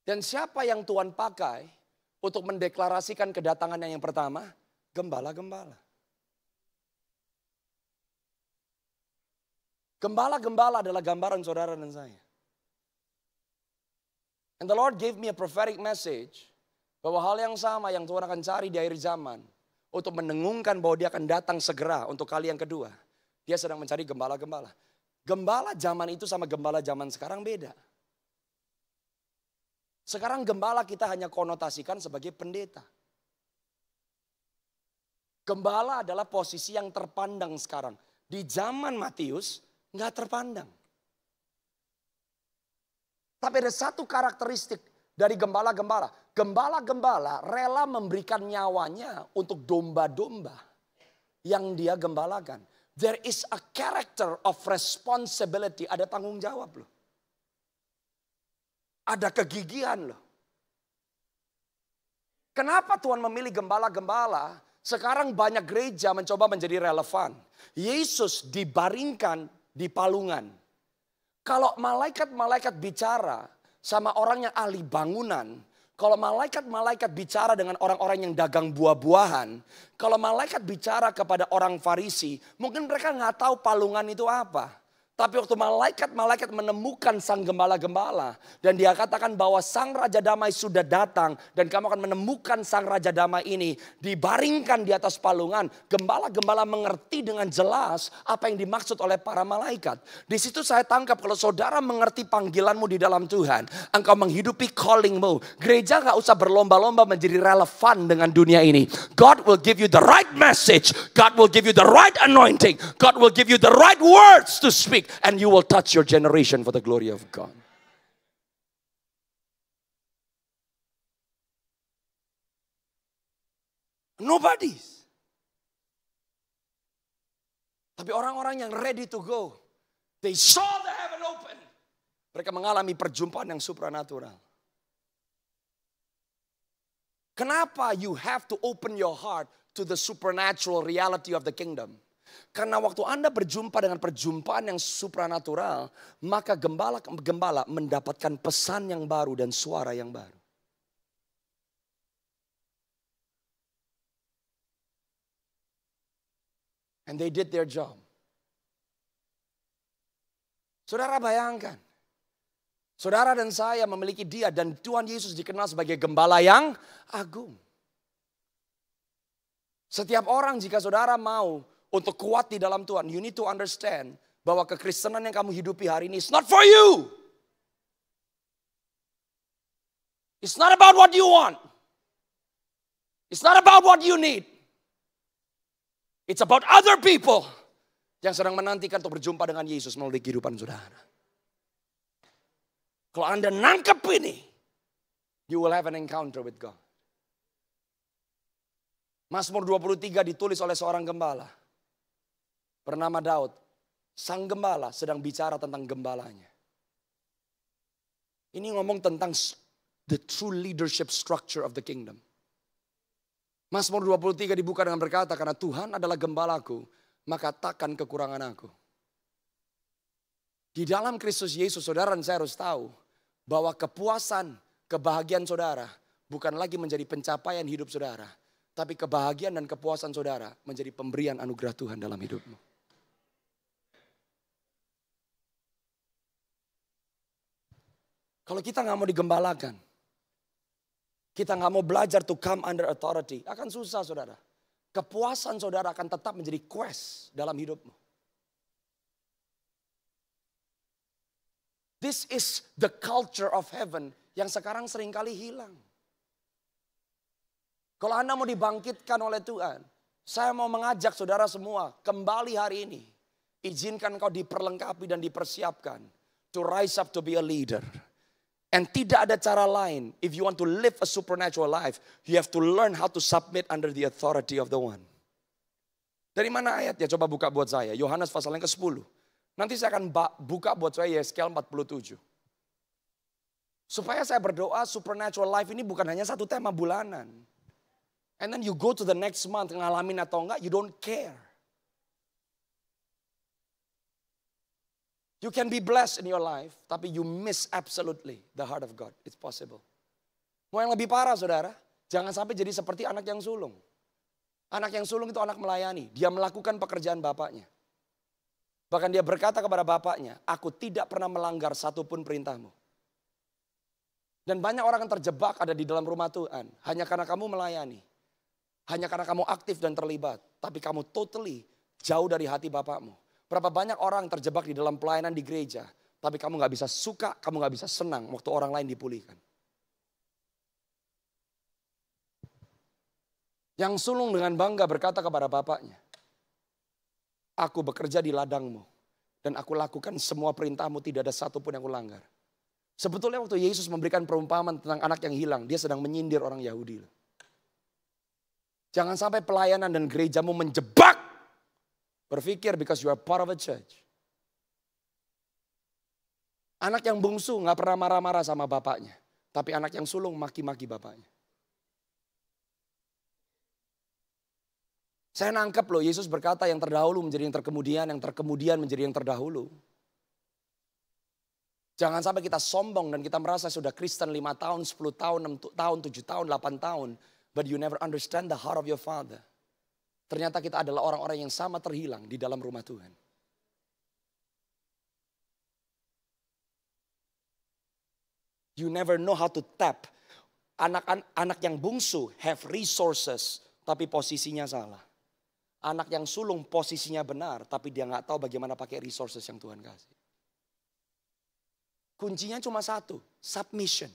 Dan siapa yang Tuhan pakai untuk mendeklarasikan kedatangannya yang pertama? Gembala-gembala. Gembala-gembala adalah gambaran saudara dan saya. And the Lord gave me a prophetic message bahwa hal yang sama yang Tuhan akan cari di akhir zaman untuk mendengungkan bahwa dia akan datang segera untuk kali yang kedua. Dia sedang mencari gembala-gembala. Gembala zaman itu sama gembala zaman sekarang beda. Sekarang gembala kita hanya konotasikan sebagai pendeta. Gembala adalah posisi yang terpandang sekarang. Di zaman Matius nggak terpandang. Tapi ada satu karakteristik dari gembala-gembala. Gembala-gembala rela memberikan nyawanya untuk domba-domba yang dia gembalakan. There is a character of responsibility. Ada tanggung jawab loh. Ada kegigihan loh. Kenapa Tuhan memilih gembala-gembala? Sekarang banyak gereja mencoba menjadi relevan. Yesus dibaringkan di palungan. Kalau malaikat-malaikat bicara sama orang yang ahli bangunan. Kalau malaikat-malaikat bicara dengan orang-orang yang dagang buah-buahan. Kalau malaikat bicara kepada orang Farisi. Mungkin mereka nggak tahu palungan itu apa. Tapi waktu malaikat-malaikat menemukan sang gembala-gembala. Dan dia katakan bahwa sang Raja Damai sudah datang. Dan kamu akan menemukan sang Raja Damai ini. Dibaringkan di atas palungan. Gembala-gembala mengerti dengan jelas apa yang dimaksud oleh para malaikat. Di situ saya tangkap kalau saudara mengerti panggilanmu di dalam Tuhan. Engkau menghidupi callingmu. Gereja gak usah berlomba-lomba menjadi relevan dengan dunia ini. God will give you the right message. God will give you the right anointing. God will give you the right words to speak. And you will touch your generation for the glory of God. Nobody's. Tapi orang-orang yang ready to go. They saw the heaven open. Mereka mengalami perjumpaan yang supranatural. Kenapa you have to open your heart to the supernatural reality of the kingdom? Karena waktu Anda berjumpa dengan perjumpaan yang supranatural, maka gembala mendapatkan pesan yang baru dan suara yang baru. And they did their job. Saudara bayangkan, saudara dan saya memiliki dia dan Tuhan Yesus dikenal sebagai gembala yang agung. Setiap orang jika saudara mau untuk kuat di dalam Tuhan, you need to understand bahwa kekristenan yang kamu hidupi hari ini is not for you. It's not about what you want. It's not about what you need. It's about other people yang sedang menantikan untuk berjumpa dengan Yesus melalui kehidupan saudara. Kalau Anda nangkep ini, you will have an encounter with God. Mazmur 23 ditulis oleh seorang gembala bernama Daud. Sang gembala sedang bicara tentang gembalanya. Ini ngomong tentang the true leadership structure of the kingdom. Mazmur 23 dibuka dengan berkata, karena Tuhan adalah gembalaku, maka takkan kekurangan aku. Di dalam Kristus Yesus, saudara dan saya harus tahu bahwa kepuasan, kebahagiaan saudara bukan lagi menjadi pencapaian hidup saudara. Tapi kebahagiaan dan kepuasan saudara menjadi pemberian anugerah Tuhan dalam hidupmu. Kalau kita gak mau digembalakan, kita gak mau belajar to come under authority, akan susah saudara. Kepuasan saudara akan tetap menjadi quest dalam hidupmu. This is the culture of heaven yang sekarang seringkali hilang. Kalau Anda mau dibangkitkan oleh Tuhan, saya mau mengajak saudara semua kembali hari ini. Izinkan kau diperlengkapi dan dipersiapkan to rise up to be a leader. And tidak ada cara lain. If you want to live a supernatural life, you have to learn how to submit under the authority of the one. Dari mana ayatnya? Coba buka buat saya. Yohanes pasal yang ke-10. Nanti saya akan buka buat saya Yeskiel 47. Supaya saya berdoa supernatural life ini bukan hanya satu tema bulanan. And then you go to the next month ngalamin atau enggak, you don't care. You can be blessed in your life, tapi you miss absolutely the heart of God. It's possible. Mau yang lebih parah saudara, jangan sampai jadi seperti anak yang sulung. Anak yang sulung itu anak melayani, dia melakukan pekerjaan bapaknya. Bahkan dia berkata kepada bapaknya, aku tidak pernah melanggar satupun perintahmu. Dan banyak orang yang terjebak ada di dalam rumah Tuhan, hanya karena kamu melayani. Hanya karena kamu aktif dan terlibat, tapi kamu totally jauh dari hati bapakmu. Berapa banyak orang terjebak di dalam pelayanan di gereja, tapi kamu gak bisa suka, kamu gak bisa senang waktu orang lain dipulihkan. Yang sulung dengan bangga berkata kepada bapaknya, aku bekerja di ladangmu, dan aku lakukan semua perintahmu, tidak ada satupun yang kulanggar. Sebetulnya waktu Yesus memberikan perumpamaan tentang anak yang hilang, dia sedang menyindir orang Yahudi. Jangan sampai pelayanan dan gerejamu menjebak. Berpikir because you are part of a church. Anak yang bungsu gak pernah marah-marah sama bapaknya. Tapi anak yang sulung maki-maki bapaknya. Saya nangkep loh, Yesus berkata yang terdahulu menjadi yang terkemudian, yang terkemudian menjadi yang terdahulu. Jangan sampai kita sombong dan kita merasa sudah Kristen 5 tahun, 10 tahun, 6 tahun, 7 tahun, 8 tahun. But you never understand the heart of your father. Ternyata kita adalah orang-orang yang sama terhilang di dalam rumah Tuhan. You never know how to tap. Anak yang bungsu have resources, tapi posisinya salah. Anak yang sulung posisinya benar, tapi dia gak tahu bagaimana pakai resources yang Tuhan kasih. Kuncinya cuma satu, submission.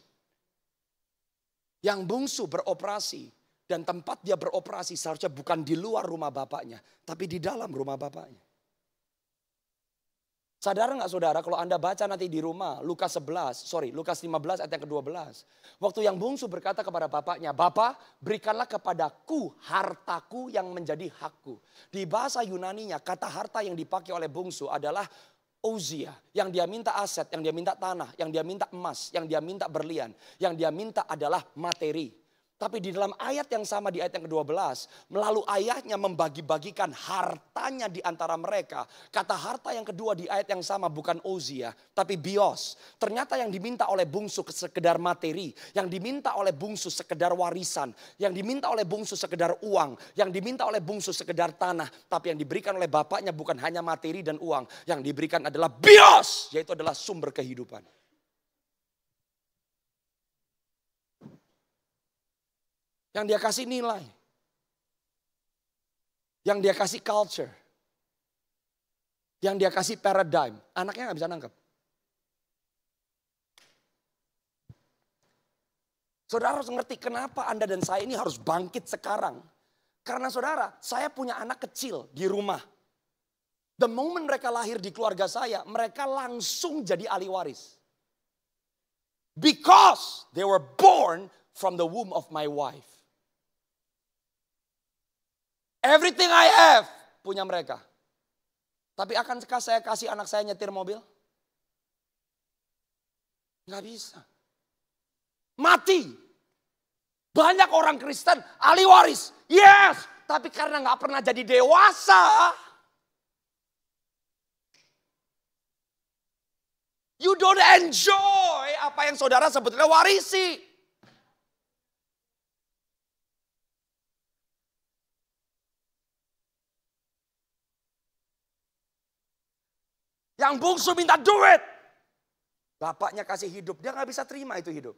Yang bungsu beroperasi. Dan tempat dia beroperasi seharusnya bukan di luar rumah bapaknya, tapi di dalam rumah bapaknya. Sadar gak saudara kalau Anda baca nanti di rumah Lukas 15 ayat yang ke-12. Waktu yang bungsu berkata kepada bapaknya, Bapak berikanlah kepadaku hartaku yang menjadi hakku. Di bahasa Yunaninya kata harta yang dipakai oleh bungsu adalah Ozia. Yang dia minta aset, yang dia minta tanah, yang dia minta emas, yang dia minta berlian. Yang dia minta adalah materi. Tapi di dalam ayat yang sama di ayat yang ke-12, melalui ayahnya membagi-bagikan hartanya di antara mereka. Kata harta yang kedua di ayat yang sama bukan Ozia, tapi bios. Ternyata yang diminta oleh bungsu sekedar materi, yang diminta oleh bungsu sekedar warisan, yang diminta oleh bungsu sekedar uang, yang diminta oleh bungsu sekedar tanah. Tapi yang diberikan oleh bapaknya bukan hanya materi dan uang, yang diberikan adalah bios, yaitu adalah sumber kehidupan. Yang dia kasih nilai. Yang dia kasih culture. Yang dia kasih paradigm. Anaknya gak bisa nangkep. Saudara harus ngerti kenapa Anda dan saya ini harus bangkit sekarang. Karena saudara, saya punya anak kecil di rumah. The moment mereka lahir di keluarga saya, mereka langsung jadi ahli waris. Because they were born from the womb of my wife. Everything I have punya mereka. Tapi akankah saya kasih anak saya nyetir mobil? Nggak bisa. Mati. Banyak orang Kristen ahli waris. Yes. Tapi karena nggak pernah jadi dewasa. You don't enjoy apa yang saudara sebetulnya warisi. Yang bungsu minta duit. Bapaknya kasih hidup, dia gak bisa terima itu hidup.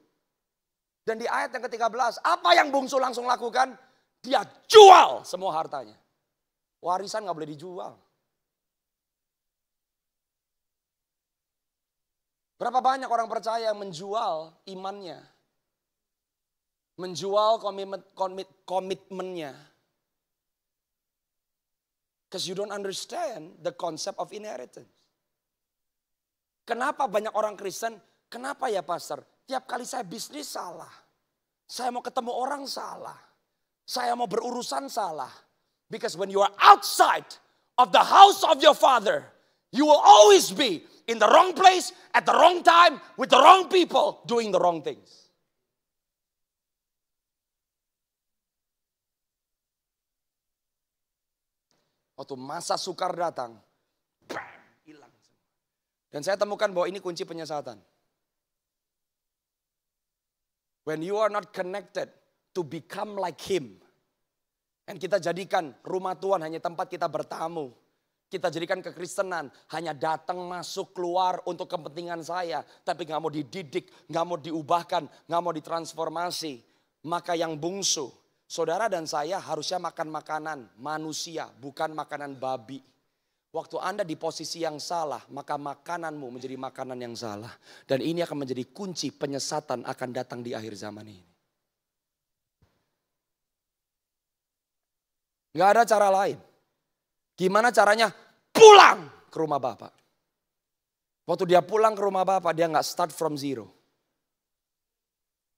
Dan di ayat yang ke-13, apa yang bungsu langsung lakukan? Dia jual semua hartanya. Warisan gak boleh dijual. Berapa banyak orang percaya yang menjual imannya. Menjual komitmennya. Because you don't understand the concept of inheritance. Kenapa banyak orang Kristen? Kenapa ya pastor? Tiap kali saya bisnis salah. Saya mau ketemu orang salah. Saya mau berurusan salah. Because when you are outside of the house of your father, you will always be in the wrong place, at the wrong time, with the wrong people, doing the wrong things. Waktu masa sukar datang, bam, hilang. Dan saya temukan bahwa ini kunci penyesatan. When you are not connected to become like him. Dan kita jadikan rumah Tuhan hanya tempat kita bertamu. Kita jadikan kekristenan hanya datang, masuk, keluar untuk kepentingan saya. Tapi gak mau dididik, gak mau diubahkan, gak mau ditransformasi. Maka yang bungsu, saudara dan saya harusnya makan makanan manusia, bukan makanan babi. Waktu Anda di posisi yang salah, maka makananmu menjadi makanan yang salah. Dan ini akan menjadi kunci penyesatan akan datang di akhir zaman ini. Gak ada cara lain. Gimana caranya? Pulang ke rumah Bapak. Waktu dia pulang ke rumah Bapak, dia gak start from zero.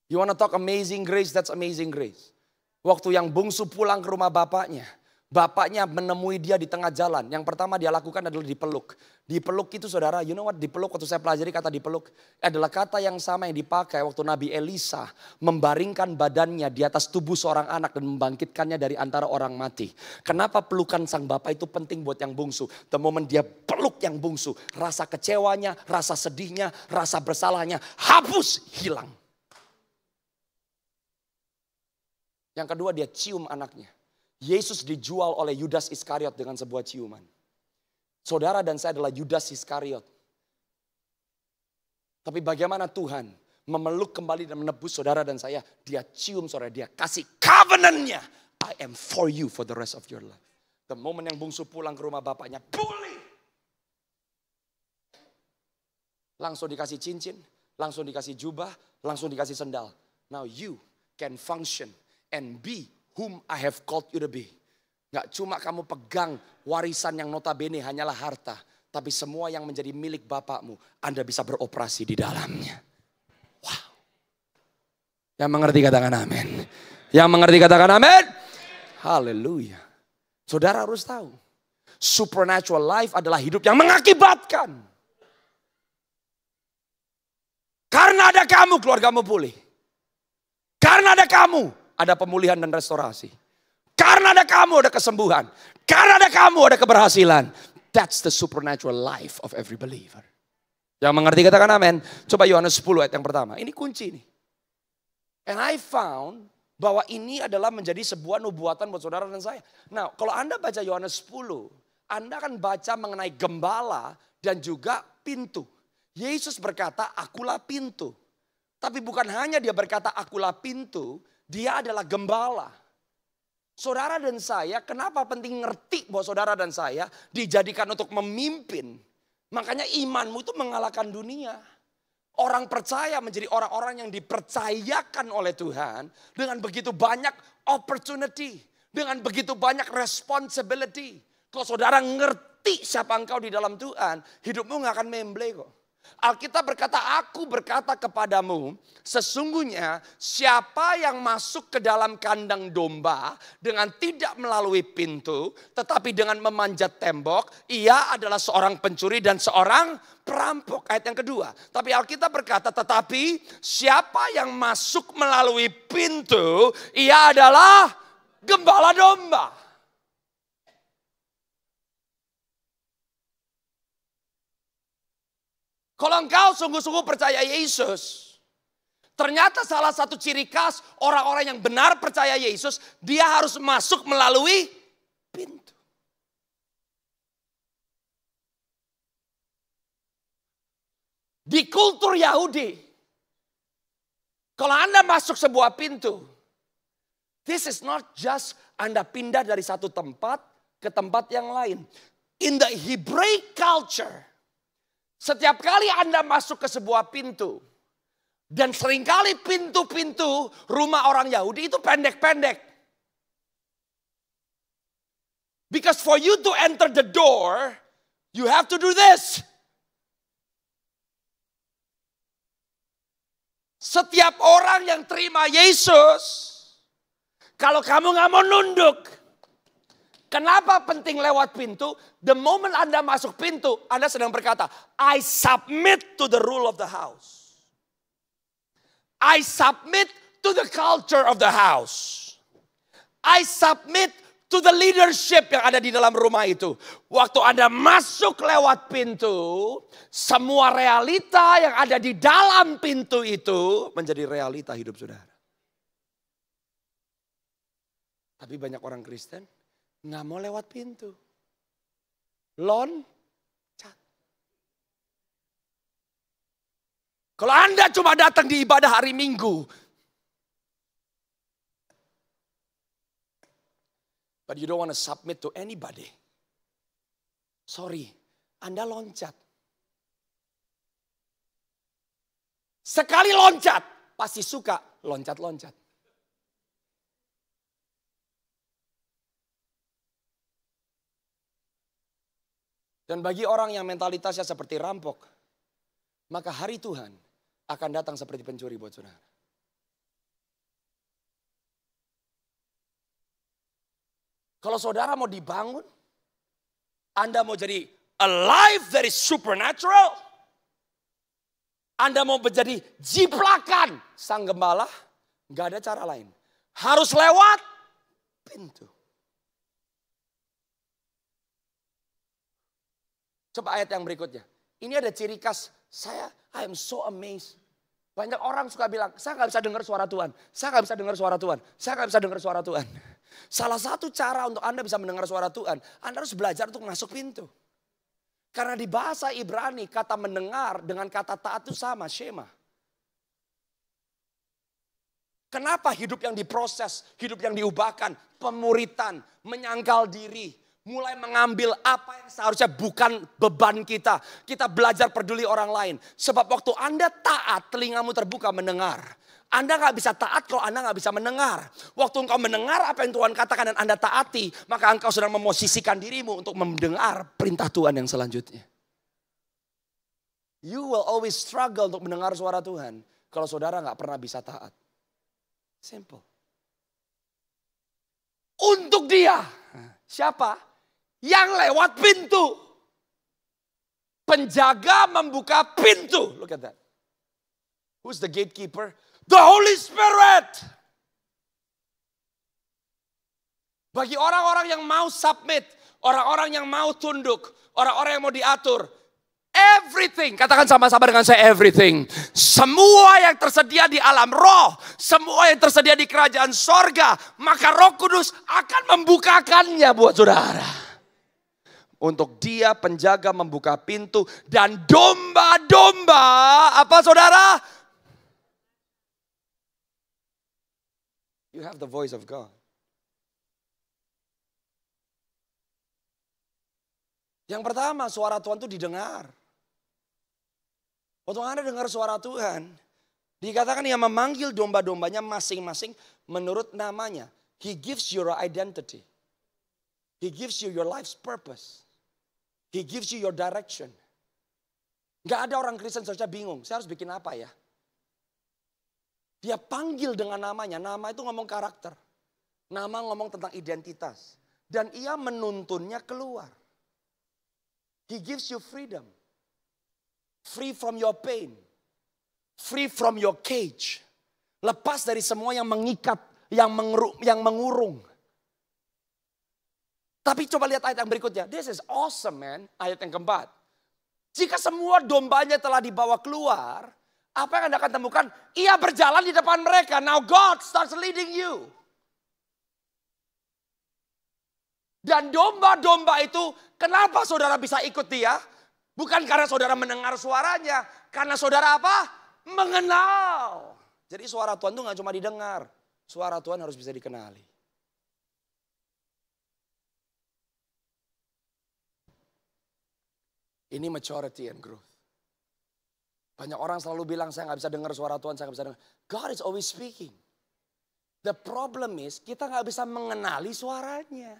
You wanna talk amazing grace? That's amazing grace. Waktu yang bungsu pulang ke rumah bapaknya. Bapaknya menemui dia di tengah jalan. Yang pertama dia lakukan adalah dipeluk. Dipeluk itu saudara, you know what dipeluk? Waktu saya pelajari kata dipeluk. Adalah kata yang sama yang dipakai waktu Nabi Elisa membaringkan badannya di atas tubuh seorang anak dan membangkitkannya dari antara orang mati. Kenapa pelukan sang bapak itu penting buat yang bungsu? The moment dia peluk yang bungsu, rasa kecewanya, rasa sedihnya, rasa bersalahnya hapus, hilang. Yang kedua dia cium anaknya. Yesus dijual oleh Yudas Iskariot dengan sebuah ciuman. Saudara dan saya adalah Yudas Iskariot. Tapi bagaimana Tuhan memeluk kembali dan menebus saudara dan saya. Dia cium saudara, dia kasih covenant-nya. I am for you for the rest of your life. The moment yang bungsu pulang ke rumah bapaknya, pulih. Langsung dikasih cincin, langsung dikasih jubah, langsung dikasih sendal. Now you can function and be whom I have called you to be. Gak cuma kamu pegang warisan yang notabene hanyalah harta. Tapi semua yang menjadi milik bapakmu, Anda bisa beroperasi di dalamnya. Wow. Yang mengerti katakan amin. Yang mengerti katakan amin. Haleluya. Saudara harus tahu. Supernatural life adalah hidup yang mengakibatkan. Karena ada kamu, keluargamu pulih. Karena ada kamu, ada pemulihan dan restorasi. Karena ada kamu ada kesembuhan. Karena ada kamu ada keberhasilan. That's the supernatural life of every believer. Yang mengerti katakan amin. Coba Yohanes 10 ayat yang pertama. Ini kunci nih. And I found bahwa ini adalah menjadi sebuah nubuatan buat saudara dan saya. Nah kalau Anda baca Yohanes 10. Anda akan baca mengenai gembala dan juga pintu. Yesus berkata akulah pintu. Tapi bukan hanya dia berkata akulah pintu. Dia adalah gembala. Saudara dan saya, kenapa penting ngerti bahwa saudara dan saya dijadikan untuk memimpin. Makanya imanmu itu mengalahkan dunia. Orang percaya menjadi orang-orang yang dipercayakan oleh Tuhan. Dengan begitu banyak opportunity. Dengan begitu banyak responsibility. Kalau saudara ngerti siapa engkau di dalam Tuhan, hidupmu gak akan memble kok. Alkitab berkata, aku berkata kepadamu, sesungguhnya siapa yang masuk ke dalam kandang domba dengan tidak melalui pintu, tetapi dengan memanjat tembok, ia adalah seorang pencuri dan seorang perampok. Ayat yang kedua. Tapi Alkitab berkata, tetapi siapa yang masuk melalui pintu, ia adalah gembala domba. Kalau engkau sungguh-sungguh percaya Yesus, ternyata salah satu ciri khas orang-orang yang benar percaya Yesus, dia harus masuk melalui pintu. Di kultur Yahudi, kalau Anda masuk sebuah pintu, this is not just Anda pindah dari satu tempat ke tempat yang lain. In the Hebraic culture, setiap kali Anda masuk ke sebuah pintu, dan seringkali pintu-pintu rumah orang Yahudi itu pendek-pendek. Because for you to enter the door, you have to do this. Setiap orang yang terima Yesus, kalau kamu nggak mau nunduk, kenapa penting lewat pintu? The moment Anda masuk pintu, Anda sedang berkata, I submit to the rule of the house. I submit to the culture of the house. I submit to the leadership yang ada di dalam rumah itu. Waktu Anda masuk lewat pintu, semua realita yang ada di dalam pintu itu menjadi realita hidup saudara. Tapi banyak orang Kristen nggak mau lewat pintu. Loncat. Kalau Anda cuma datang di ibadah hari Minggu, but you don't want to submit to anybody. Sorry, Anda loncat. Sekali loncat, pasti suka loncat-loncat. Dan bagi orang yang mentalitasnya seperti rampok, maka hari Tuhan akan datang seperti pencuri buat saudara. Kalau saudara mau dibangun, Anda mau jadi a life that is supernatural, Anda mau menjadi jiplakan sang gembala, gak ada cara lain. Harus lewat pintu. Coba ayat yang berikutnya. Ini ada ciri khas I am so amazed. Banyak orang suka bilang, saya gak bisa dengar suara Tuhan. Saya gak bisa dengar suara Tuhan. Saya gak bisa dengar suara Tuhan. Salah satu cara untuk Anda bisa mendengar suara Tuhan, Anda harus belajar untuk masuk pintu. Karena di bahasa Ibrani, kata mendengar dengan kata taat itu sama, shema. Kenapa hidup yang diproses, hidup yang diubahkan, pemuritan, menyangkal diri, mulai mengambil apa yang seharusnya bukan beban kita. Kita belajar peduli orang lain. Sebab waktu Anda taat, telingamu terbuka mendengar. Anda gak bisa taat kalau Anda gak bisa mendengar. Waktu engkau mendengar apa yang Tuhan katakan dan Anda taati, maka engkau sedang memosisikan dirimu untuk mendengar perintah Tuhan yang selanjutnya. You will always struggle untuk mendengar suara Tuhan kalau saudara gak pernah bisa taat. Simple. Untuk dia. Siapa? Yang lewat pintu. Penjaga membuka pintu. Look at that. Who's the gatekeeper? The Holy Spirit. Bagi orang-orang yang mau submit, orang-orang yang mau tunduk, orang-orang yang mau diatur, everything, katakan sama-sama dengan saya, everything. Semua yang tersedia di alam roh, semua yang tersedia di kerajaan sorga, maka Roh Kudus akan membukakannya buat saudara. Untuk dia penjaga membuka pintu dan domba-domba, apa saudara? You have the voice of God. Yang pertama, suara Tuhan itu didengar. Waktu Anda dengar suara Tuhan, dikatakan yang memanggil domba-dombanya masing-masing menurut namanya. He gives you your identity. He gives you your life's purpose. He gives you your direction. Gak ada orang Kristen seharusnya bingung, saya harus bikin apa ya? Dia panggil dengan namanya. Nama itu ngomong karakter. Nama ngomong tentang identitas. Dan ia menuntunnya keluar. He gives you freedom. Free from your pain. Free from your cage. Lepas dari semua yang mengikat, yang mengurung. Tapi coba lihat ayat yang berikutnya. This is awesome, man. Ayat yang keempat. Jika semua dombanya telah dibawa keluar, apa yang Anda akan temukan? Ia berjalan di depan mereka. Now God starts leading you. Dan domba-domba itu, kenapa saudara bisa ikut dia? Bukan karena saudara mendengar suaranya. Karena saudara apa? Mengenal. Jadi suara Tuhan itu gak cuma didengar. Suara Tuhan harus bisa dikenali. Ini maturity and growth. Banyak orang selalu bilang saya gak bisa dengar suara Tuhan, saya gak bisa dengar. God is always speaking. The problem is kita gak bisa mengenali suaranya.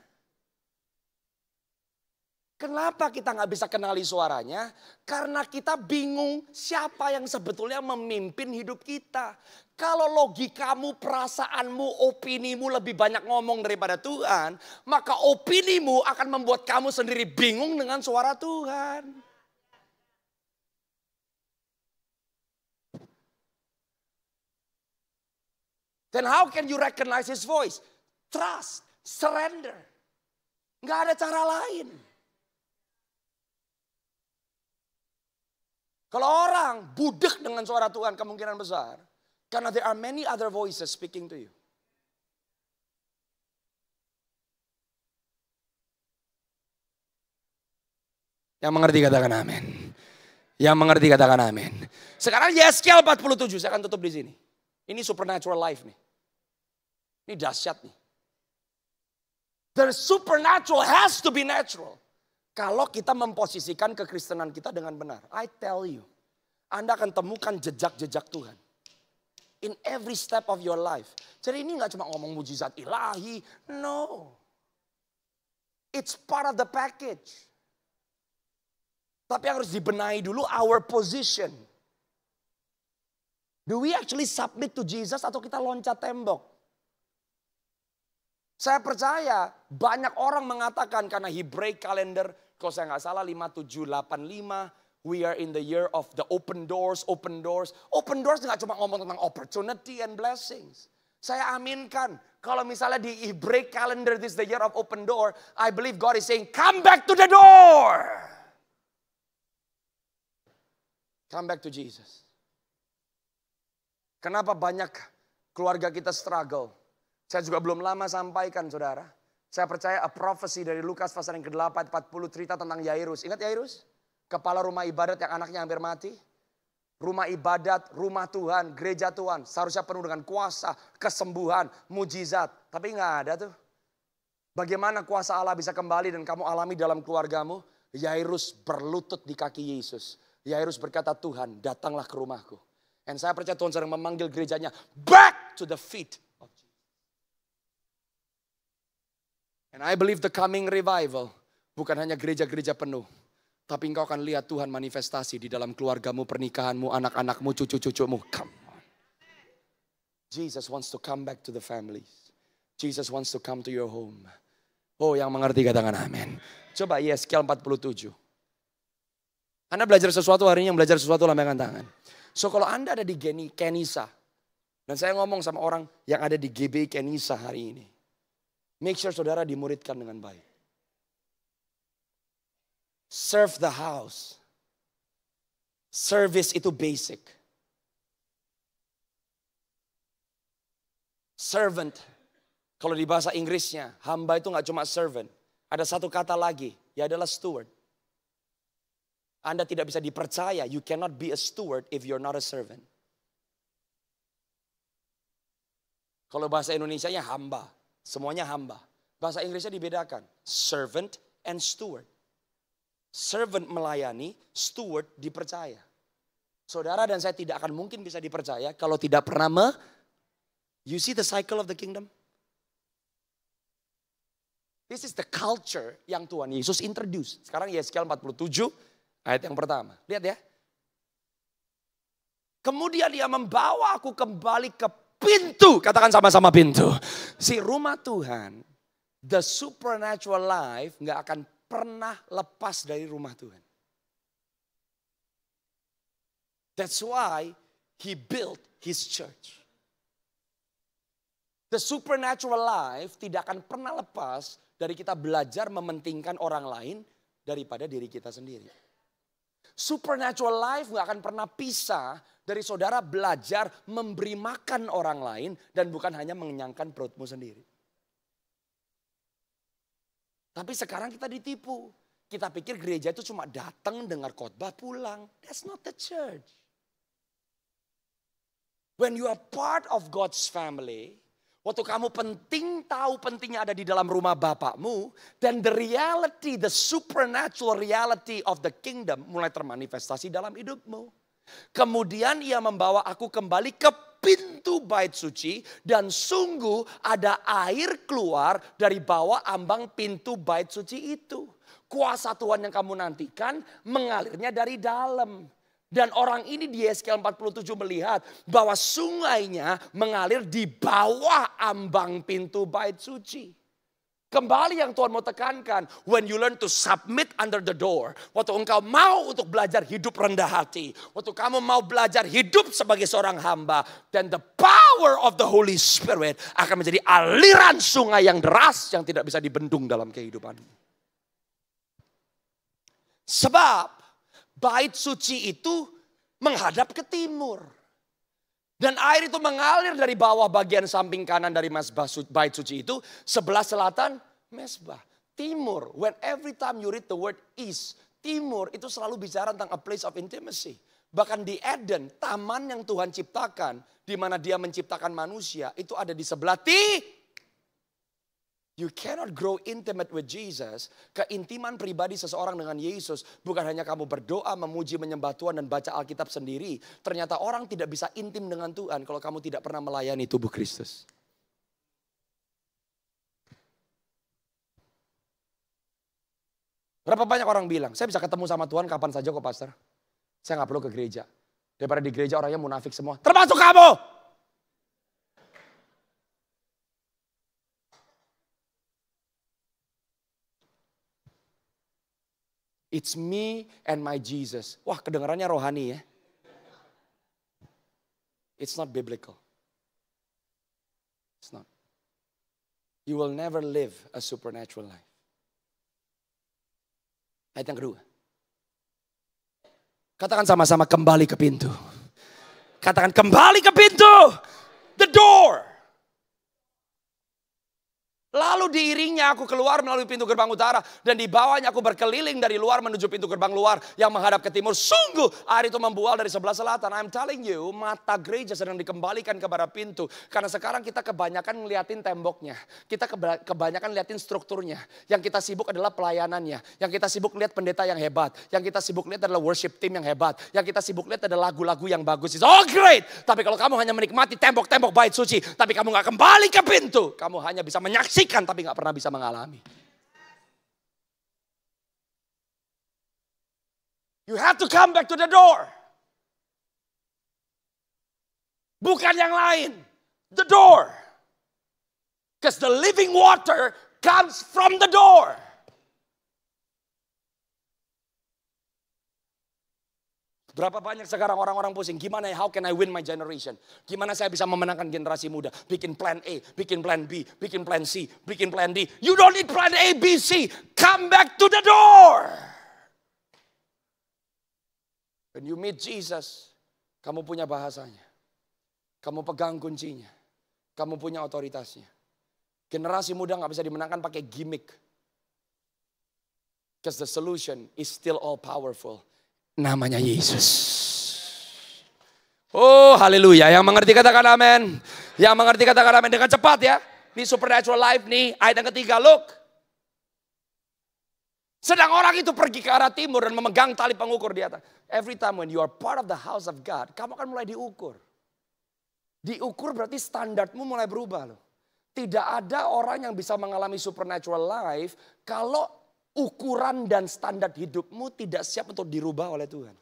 Kenapa kita nggak bisa kenali suaranya? Karena kita bingung siapa yang sebetulnya memimpin hidup kita. Kalau logikamu, perasaanmu, opinimu lebih banyak ngomong daripada Tuhan, maka opinimu akan membuat kamu sendiri bingung dengan suara Tuhan. Then how can you recognize his voice? Trust, surrender. Nggak ada cara lain. Kalau orang budek dengan suara Tuhan kemungkinan besar. Karena there are many other voices speaking to you. Yang mengerti katakan amin. Yang mengerti katakan amin. Sekarang Yeskiel 47, saya akan tutup di sini. Ini supernatural life nih. Ini dahsyat nih. The supernatural has to be natural. Kalau kita memposisikan kekristenan kita dengan benar. I tell you. Anda akan temukan jejak-jejak Tuhan. In every step of your life. Jadi ini gak cuma ngomong mujizat ilahi. No. It's part of the package. Tapi harus dibenahi dulu our position. Do we actually submit to Jesus atau kita loncat tembok? Saya percaya banyak orang mengatakan karena Hebraic calendar, kalau saya nggak salah 5785, we are in the year of the open doors, open doors. Open doors nggak cuma ngomong tentang opportunity and blessings. Saya aminkan kalau misalnya di Hebraic calendar this is the year of open door, I believe God is saying come back to the door. Come back to Jesus. Kenapa banyak keluarga kita struggle? Saya juga belum lama sampaikan saudara. Saya percaya a prophecy dari Lukas pasal yang ke-8 40 cerita tentang Yairus. Ingat Yairus? Kepala rumah ibadat yang anaknya hampir mati. Rumah ibadat, rumah Tuhan, gereja Tuhan. Seharusnya penuh dengan kuasa, kesembuhan, mujizat. Tapi nggak ada tuh. Bagaimana kuasa Allah bisa kembali dan kamu alami dalam keluargamu? Yairus berlutut di kaki Yesus. Yairus berkata, Tuhan datanglah ke rumahku. Dan saya percaya Tuhan sedang memanggil gerejanya back to the feet. And I believe the coming revival bukan hanya gereja-gereja penuh. Tapi engkau akan lihat Tuhan manifestasi di dalam keluargamu, pernikahanmu, anak-anakmu, cucu-cucumu. Come on. Jesus wants to come back to the families. Jesus wants to come to your home. Oh yang mengerti katakan amin. Coba Yeskiel 47. Anda belajar sesuatu hari ini, yang belajar sesuatu lambaikan tangan. So kalau Anda ada di Kenisa. Dan saya ngomong sama orang yang ada di GB Kenisa hari ini. Make sure saudara dimuridkan dengan baik. Serve the house. Service itu basic. Servant. Kalau di bahasa Inggrisnya, hamba itu gak cuma servant. Ada satu kata lagi, ya adalah steward. Anda tidak bisa dipercaya, you cannot be a steward if you're not a servant. Kalau bahasa Indonesianya hamba. Semuanya hamba. Bahasa Inggrisnya dibedakan. Servant and steward. Servant melayani, steward dipercaya. Saudara dan saya tidak akan mungkin bisa dipercaya kalau tidak pernah You see the cycle of the kingdom? This is the culture yang Tuhan Yesus introduce. Sekarang Yeskiel 47 ayat yang pertama. Lihat ya. Kemudian dia membawa aku kembali ke pintu, katakan sama-sama pintu. Si rumah Tuhan, the supernatural life gak akan pernah lepas dari rumah Tuhan. That's why he built his church. The supernatural life tidak akan pernah lepas dari kita belajar mementingkan orang lain daripada diri kita sendiri. Supernatural life gak akan pernah pisah dari saudara belajar memberi makan orang lain dan bukan hanya mengenyangkan perutmu sendiri. Tapi sekarang kita ditipu. Kita pikir gereja itu cuma datang dengar khotbah pulang. That's not the church. When you are part of God's family, waktu kamu tahu pentingnya ada di dalam rumah bapakmu, then the reality, the supernatural reality of the kingdom mulai termanifestasi dalam hidupmu. Kemudian ia membawa aku kembali ke pintu bait suci dan sungguh ada air keluar dari bawah ambang pintu bait suci itu. Kuasa Tuhan yang kamu nantikan mengalirnya dari dalam. Dan orang ini di Yeskiel 47 melihat bahwa sungainya mengalir di bawah ambang pintu bait suci. Kembali yang Tuhan mau tekankan, when you learn to submit under the door, waktu engkau mau untuk belajar hidup rendah hati, waktu kamu mau belajar hidup sebagai seorang hamba, then the power of the Holy Spirit akan menjadi aliran sungai yang deras yang tidak bisa dibendung dalam kehidupanmu. Sebab bait suci itu menghadap ke timur. Dan air itu mengalir dari bawah bagian samping kanan dari mesbah bait suci itu. Sebelah selatan mesbah. Timur, when every time you read the word east, timur itu selalu bicara tentang a place of intimacy. Bahkan di Eden, taman yang Tuhan ciptakan, di mana dia menciptakan manusia, itu ada di sebelah You cannot grow intimate with Jesus. Keintiman pribadi seseorang dengan Yesus bukan hanya kamu berdoa, memuji, menyembah Tuhan dan baca Alkitab sendiri. Ternyata orang tidak bisa intim dengan Tuhan kalau kamu tidak pernah melayani tubuh Kristus. Berapa banyak orang bilang, saya bisa ketemu sama Tuhan kapan saja kok pastor. Saya gak perlu ke gereja. Daripada di gereja orangnya munafik semua. Termasuk kamu. It's me and my Jesus. Wah, kedengarannya rohani ya. It's not biblical. It's not. You will never live a supernatural life. Ayat yang kedua. Katakan sama-sama kembali ke pintu. Katakan kembali ke pintu. The door. Lalu diiringnya aku keluar melalui pintu gerbang utara. Dan di bawahnya aku berkeliling dari luar menuju pintu gerbang luar yang menghadap ke timur. Sungguh air itu membual dari sebelah selatan. I'm telling you, mata gereja sedang dikembalikan kepada pintu. Karena sekarang kita kebanyakan ngeliatin temboknya. Kita kebanyakan ngeliatin strukturnya. Yang kita sibuk adalah pelayanannya. Yang kita sibuk lihat pendeta yang hebat. Yang kita sibuk lihat adalah worship team yang hebat. Yang kita sibuk lihat adalah lagu-lagu yang bagus. It's all great. Tapi kalau kamu hanya menikmati tembok-tembok bait suci. Tapi kamu gak kembali ke pintu. Kamu hanya bisa menyaksikan tapi gak pernah bisa mengalami. You have to come back to the door. Bukan yang lain. The door. Because the living water comes from the door. Berapa banyak sekarang orang-orang pusing, gimana ya, how can I win my generation? Gimana saya bisa memenangkan generasi muda? Bikin plan A, bikin plan B, bikin plan C, bikin plan D. You don't need plan A, B, C. Come back to the door. When you meet Jesus, kamu punya bahasanya. Kamu pegang kuncinya. Kamu punya otoritasnya. Generasi muda gak bisa dimenangkan pakai gimmick. Because the solution is still all powerful. Namanya Yesus. Oh haleluya. Yang mengerti katakan amin. Yang mengerti katakan amin. Dengan cepat ya. Ini supernatural life nih. Ayat yang ketiga, look. Sedang orang itu pergi ke arah timur dan memegang tali pengukur di atas. Every time when you are part of the house of God, kamu akan mulai diukur. Diukur berarti standarmu mulai berubah loh. Tidak ada orang yang bisa mengalami supernatural life kalau ukuran dan standar hidupmu tidak siap untuk dirubah oleh Tuhan.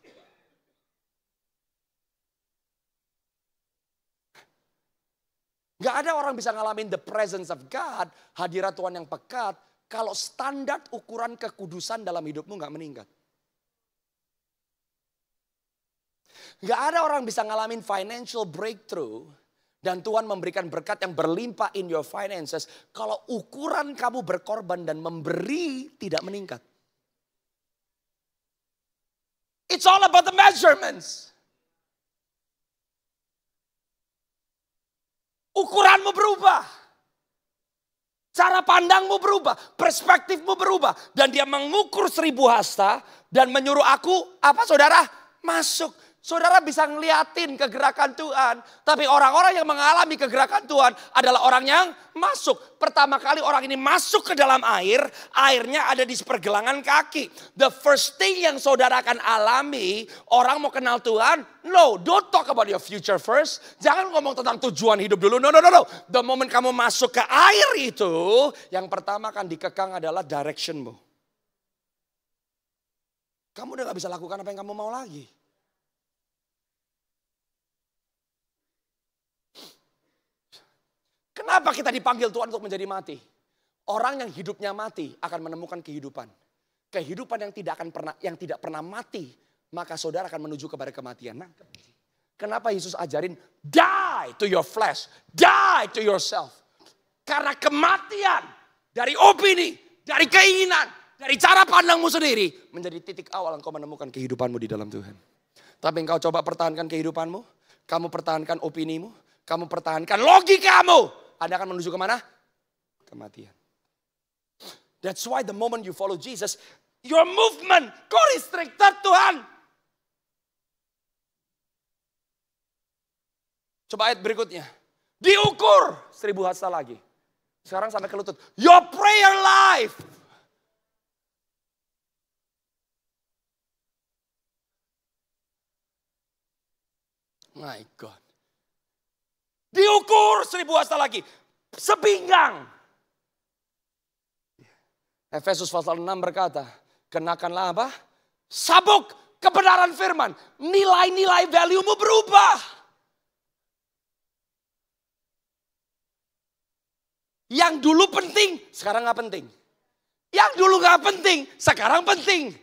Gak ada orang bisa ngalamin the presence of God, hadirat Tuhan yang pekat, kalau standar ukuran kekudusan dalam hidupmu gak meningkat. Gak ada orang bisa ngalamin financial breakthrough, dan Tuhan memberikan berkat yang berlimpah in your finances. Kalau ukuran kamu berkorban dan memberi tidak meningkat. It's all about the measurements. Ukuranmu berubah. Cara pandangmu berubah. Perspektifmu berubah. Dan dia mengukur 1000 hasta. Dan menyuruh aku, apa saudara? Masuk. Saudara bisa ngeliatin kegerakan Tuhan. Tapi orang-orang yang mengalami kegerakan Tuhan adalah orang yang masuk. Pertama kali orang ini masuk ke dalam air. Airnya ada di pergelangan kaki. The first thing yang saudara akan alami. Orang mau kenal Tuhan. No, don't talk about your future first. Jangan ngomong tentang tujuan hidup dulu. No. The moment kamu masuk ke air itu. Yang pertama akan dikekang adalah directionmu. Kamu udah gak bisa lakukan apa yang kamu mau lagi. Kenapa kita dipanggil Tuhan untuk menjadi mati? Orang yang hidupnya mati akan menemukan kehidupan. Kehidupan yang tidak pernah mati, maka saudara akan menuju kepada kematian. Nah, kenapa Yesus ajarin die to your flesh, die to yourself? Karena kematian dari opini, dari keinginan, dari cara pandangmu sendiri menjadi titik awal engkau menemukan kehidupanmu di dalam Tuhan. Tapi engkau coba pertahankan kehidupanmu, kamu pertahankan opinimu, kamu pertahankan logikamu. Anda akan menuju kemana? Kematian. That's why the moment you follow Jesus, your movement kok restricted Tuhan. Coba ayat berikutnya. Diukur 1000 hasta lagi. Sekarang sampai ke lutut. Your prayer life. My God. Diukur 1000 hasta lagi. Sepinggang. Efesus pasal 6 berkata, kenakanlah apa? Sabuk kebenaran firman. Nilai-nilai value-mu berubah. Yang dulu penting, sekarang gak penting. Yang dulu gak penting, sekarang penting.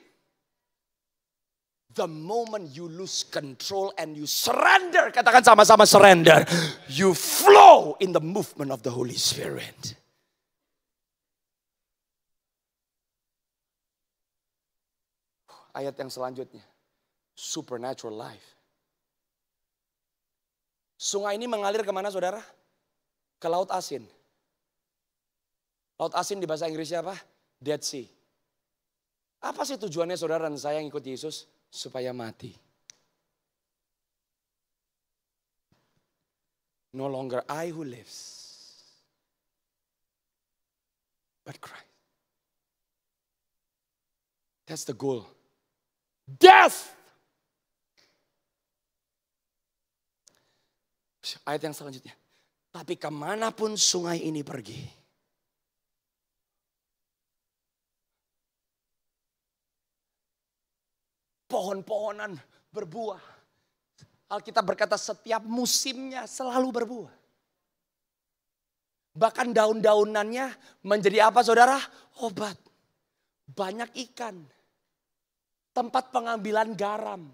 The moment you lose control and you surrender, katakan sama-sama surrender, you flow in the movement of the Holy Spirit. Ayat yang selanjutnya, supernatural life. Sungai ini mengalir kemana saudara? Ke Laut Asin. Laut Asin di bahasa Inggrisnya apa? Dead Sea. Apa sih tujuannya saudara dan saya yang ikut Yesus? Supaya mati. No longer I who lives, but Christ. That's the goal. Death. Ayat yang selanjutnya. Tapi kemanapun sungai ini pergi, pohon-pohonan berbuah. Alkitab berkata setiap musimnya selalu berbuah. Bahkan daun-daunannya menjadi apa saudara? Obat. Banyak ikan. Tempat pengambilan garam.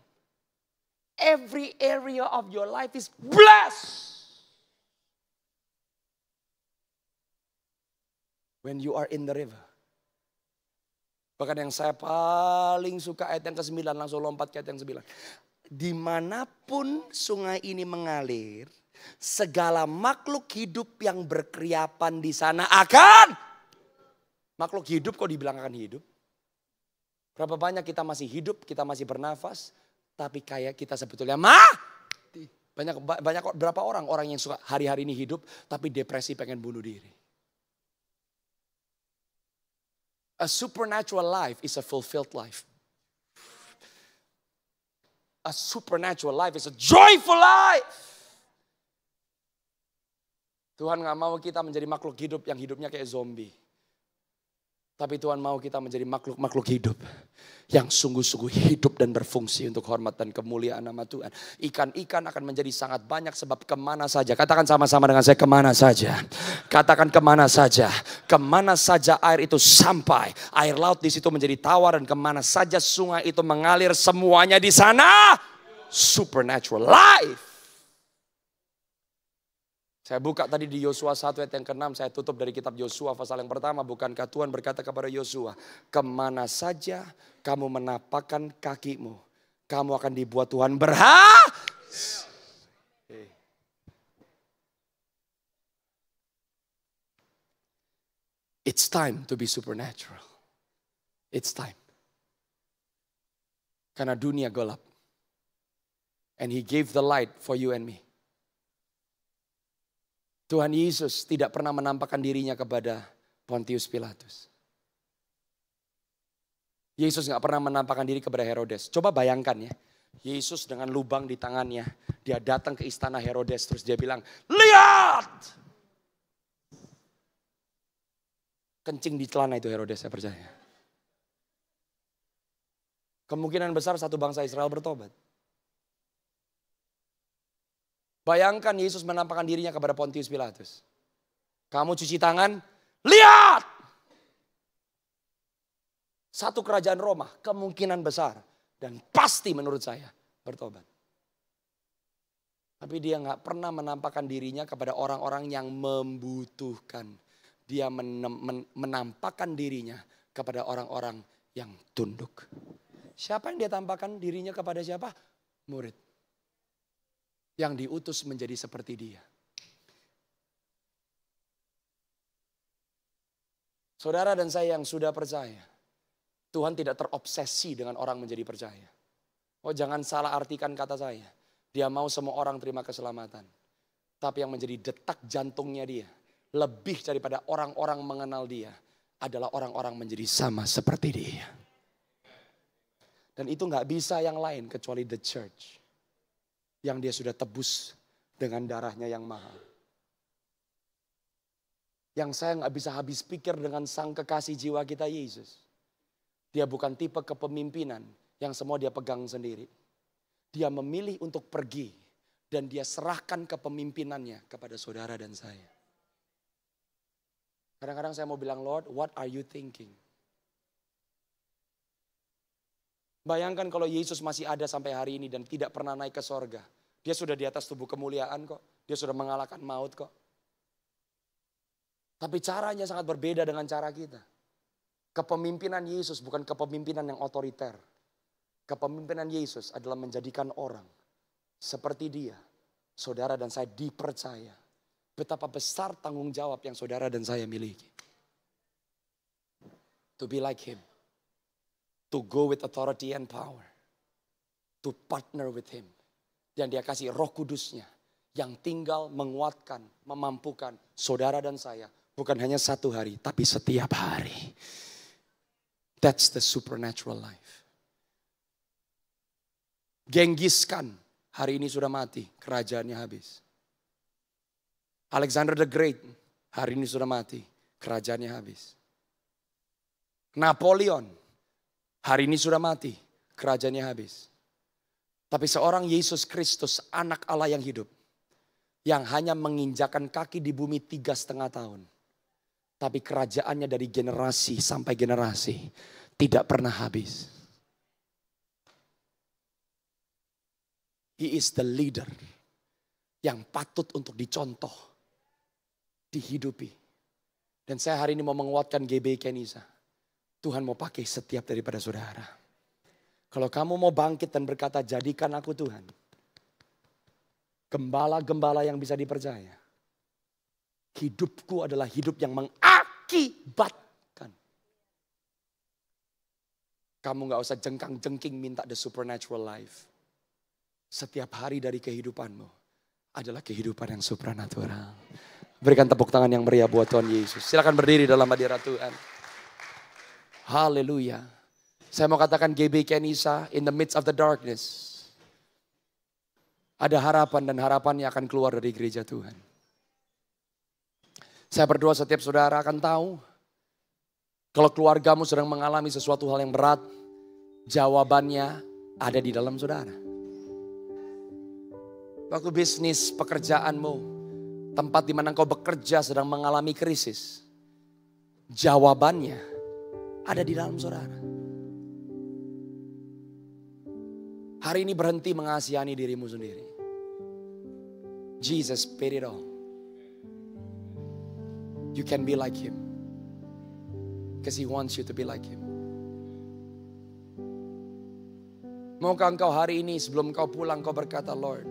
Every area of your life is blessed. When you are in the river. Bahkan yang saya paling suka ayat yang ke-9, langsung lompat ke ayat yang 9. Dimanapun sungai ini mengalir, segala makhluk hidup yang berkeriapan di sana akan. Makhluk hidup kok dibilang akan hidup? Berapa banyak kita masih hidup, kita masih bernafas, tapi kayak kita sebetulnya mati. Banyak berapa orang yang suka hari-hari ini hidup, tapi depresi pengen bunuh diri. A supernatural life is a fulfilled life. A supernatural life is a joyful life. Tuhan gak mau kita menjadi makhluk hidup yang hidupnya kayak zombie. Tapi Tuhan mau kita menjadi makhluk hidup yang sungguh-sungguh hidup dan berfungsi untuk hormat dan kemuliaan nama Tuhan. Ikan-ikan akan menjadi sangat banyak sebab kemana saja. Katakan sama-sama dengan saya, kemana saja. Katakan kemana saja. Kemana saja air itu sampai. Air laut di situ menjadi tawar dan kemana saja sungai itu mengalir, semuanya di sana. Supernatural life. Saya buka tadi di Yosua 1 ayat yang ke-6, saya tutup dari kitab Yosua pasal yang pertama. Bukankah Tuhan berkata kepada Yosua, kemana saja kamu menapakkan kakimu, kamu akan dibuat Tuhan berhasil. It's time to be supernatural. It's time. Karena dunia gelap. And He gave the light for you and me. Tuhan Yesus tidak pernah menampakkan dirinya kepada Pontius Pilatus. Yesus gak pernah menampakkan diri kepada Herodes. Coba bayangkan ya. Yesus dengan lubang di tangannya. Dia datang ke istana Herodes. Terus dia bilang, lihat! Kencing di celana itu Herodes, saya percaya. Kemungkinan besar satu bangsa Israel bertobat. Bayangkan Yesus menampakkan dirinya kepada Pontius Pilatus. Kamu cuci tangan, lihat! Satu kerajaan Roma kemungkinan besar dan pasti menurut saya bertobat. Tapi dia gak pernah menampakkan dirinya kepada orang-orang yang membutuhkan. Dia menampakkan dirinya kepada orang-orang yang tunduk. Siapa yang dia tampakkan dirinya kepada siapa? Murid. Yang diutus menjadi seperti dia. Saudara dan saya yang sudah percaya, Tuhan tidak terobsesi dengan orang menjadi percaya. Oh, jangan salah artikan kata saya. Dia mau semua orang terima keselamatan. Tapi yang menjadi detak jantungnya dia, lebih daripada orang-orang mengenal dia, adalah orang-orang menjadi sama seperti dia. Dan itu gak bisa yang lain kecuali the church. Yang dia sudah tebus dengan darahnya yang mahal. Yang saya gak bisa habis pikir dengan sang kekasih jiwa kita Yesus. Dia bukan tipe kepemimpinan yang semua dia pegang sendiri. Dia memilih untuk pergi dan dia serahkan kepemimpinannya kepada saudara dan saya. Kadang-kadang saya mau bilang, Lord, what are you thinking? Bayangkan kalau Yesus masih ada sampai hari ini dan tidak pernah naik ke sorga. Dia sudah di atas tubuh kemuliaan kok. Dia sudah mengalahkan maut kok. Tapi caranya sangat berbeda dengan cara kita. Kepemimpinan Yesus bukan kepemimpinan yang otoriter. Kepemimpinan Yesus adalah menjadikan orang seperti dia. Saudara dan saya dipercaya. Betapa besar tanggung jawab yang saudara dan saya miliki. To be like Him. To go with authority and power. To partner with Him. Dan dia kasih Roh Kudusnya yang tinggal menguatkan, memampukan saudara dan saya. Bukan hanya satu hari, tapi setiap hari. That's the supernatural life. Genghis Khan hari ini sudah mati, kerajaannya habis. Alexander the Great hari ini sudah mati, kerajaannya habis. Napoleon hari ini sudah mati, kerajaannya habis. Tapi seorang Yesus Kristus, anak Allah yang hidup, yang hanya menginjakan kaki di bumi 3,5 tahun. Tapi kerajaannya dari generasi sampai generasi tidak pernah habis. He is the leader yang patut untuk dicontoh, dihidupi. Dan saya hari ini mau menguatkan GBI Kenisa. Tuhan mau pakai setiap daripada saudara. Kalau kamu mau bangkit dan berkata, jadikan aku Tuhan. Gembala-gembala yang bisa dipercaya. Hidupku adalah hidup yang mengakibatkan. Kamu gak usah jengkang-jengking minta the supernatural life. Setiap hari dari kehidupanmu adalah kehidupan yang supranatural. Berikan tepuk tangan yang meriah buat Tuhan Yesus. Silakan berdiri dalam hadirat Tuhan. Haleluya. Saya mau katakan GBI Kenisa, in the midst of the darkness. Ada harapan dan harapannya akan keluar dari gereja Tuhan. Saya berdoa setiap saudara akan tahu. Kalau keluargamu sedang mengalami sesuatu hal yang berat. Jawabannya ada di dalam saudara. Waktu bisnis, pekerjaanmu, tempat di mana engkau bekerja sedang mengalami krisis. Jawabannya ada di dalam saudara. Hari ini berhenti mengasihani dirimu sendiri. Jesus paid it all. You can be like Him. Because He wants you to be like Him. Maukah engkau hari ini sebelum kau pulang kau berkata, Lord,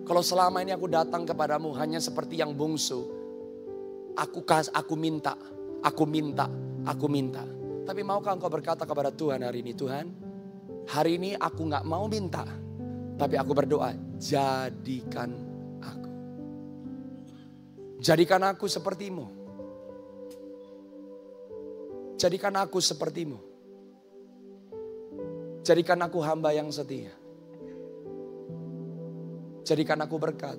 kalau selama ini aku datang kepadamu hanya seperti yang bungsu. Aku minta. Tapi maukah engkau berkata kepada Tuhan hari ini, Tuhan, hari ini aku gak mau minta. Tapi aku berdoa, jadikan aku. Jadikan aku sepertimu. Jadikan aku sepertimu. Jadikan aku hamba yang setia. Jadikan aku berkat.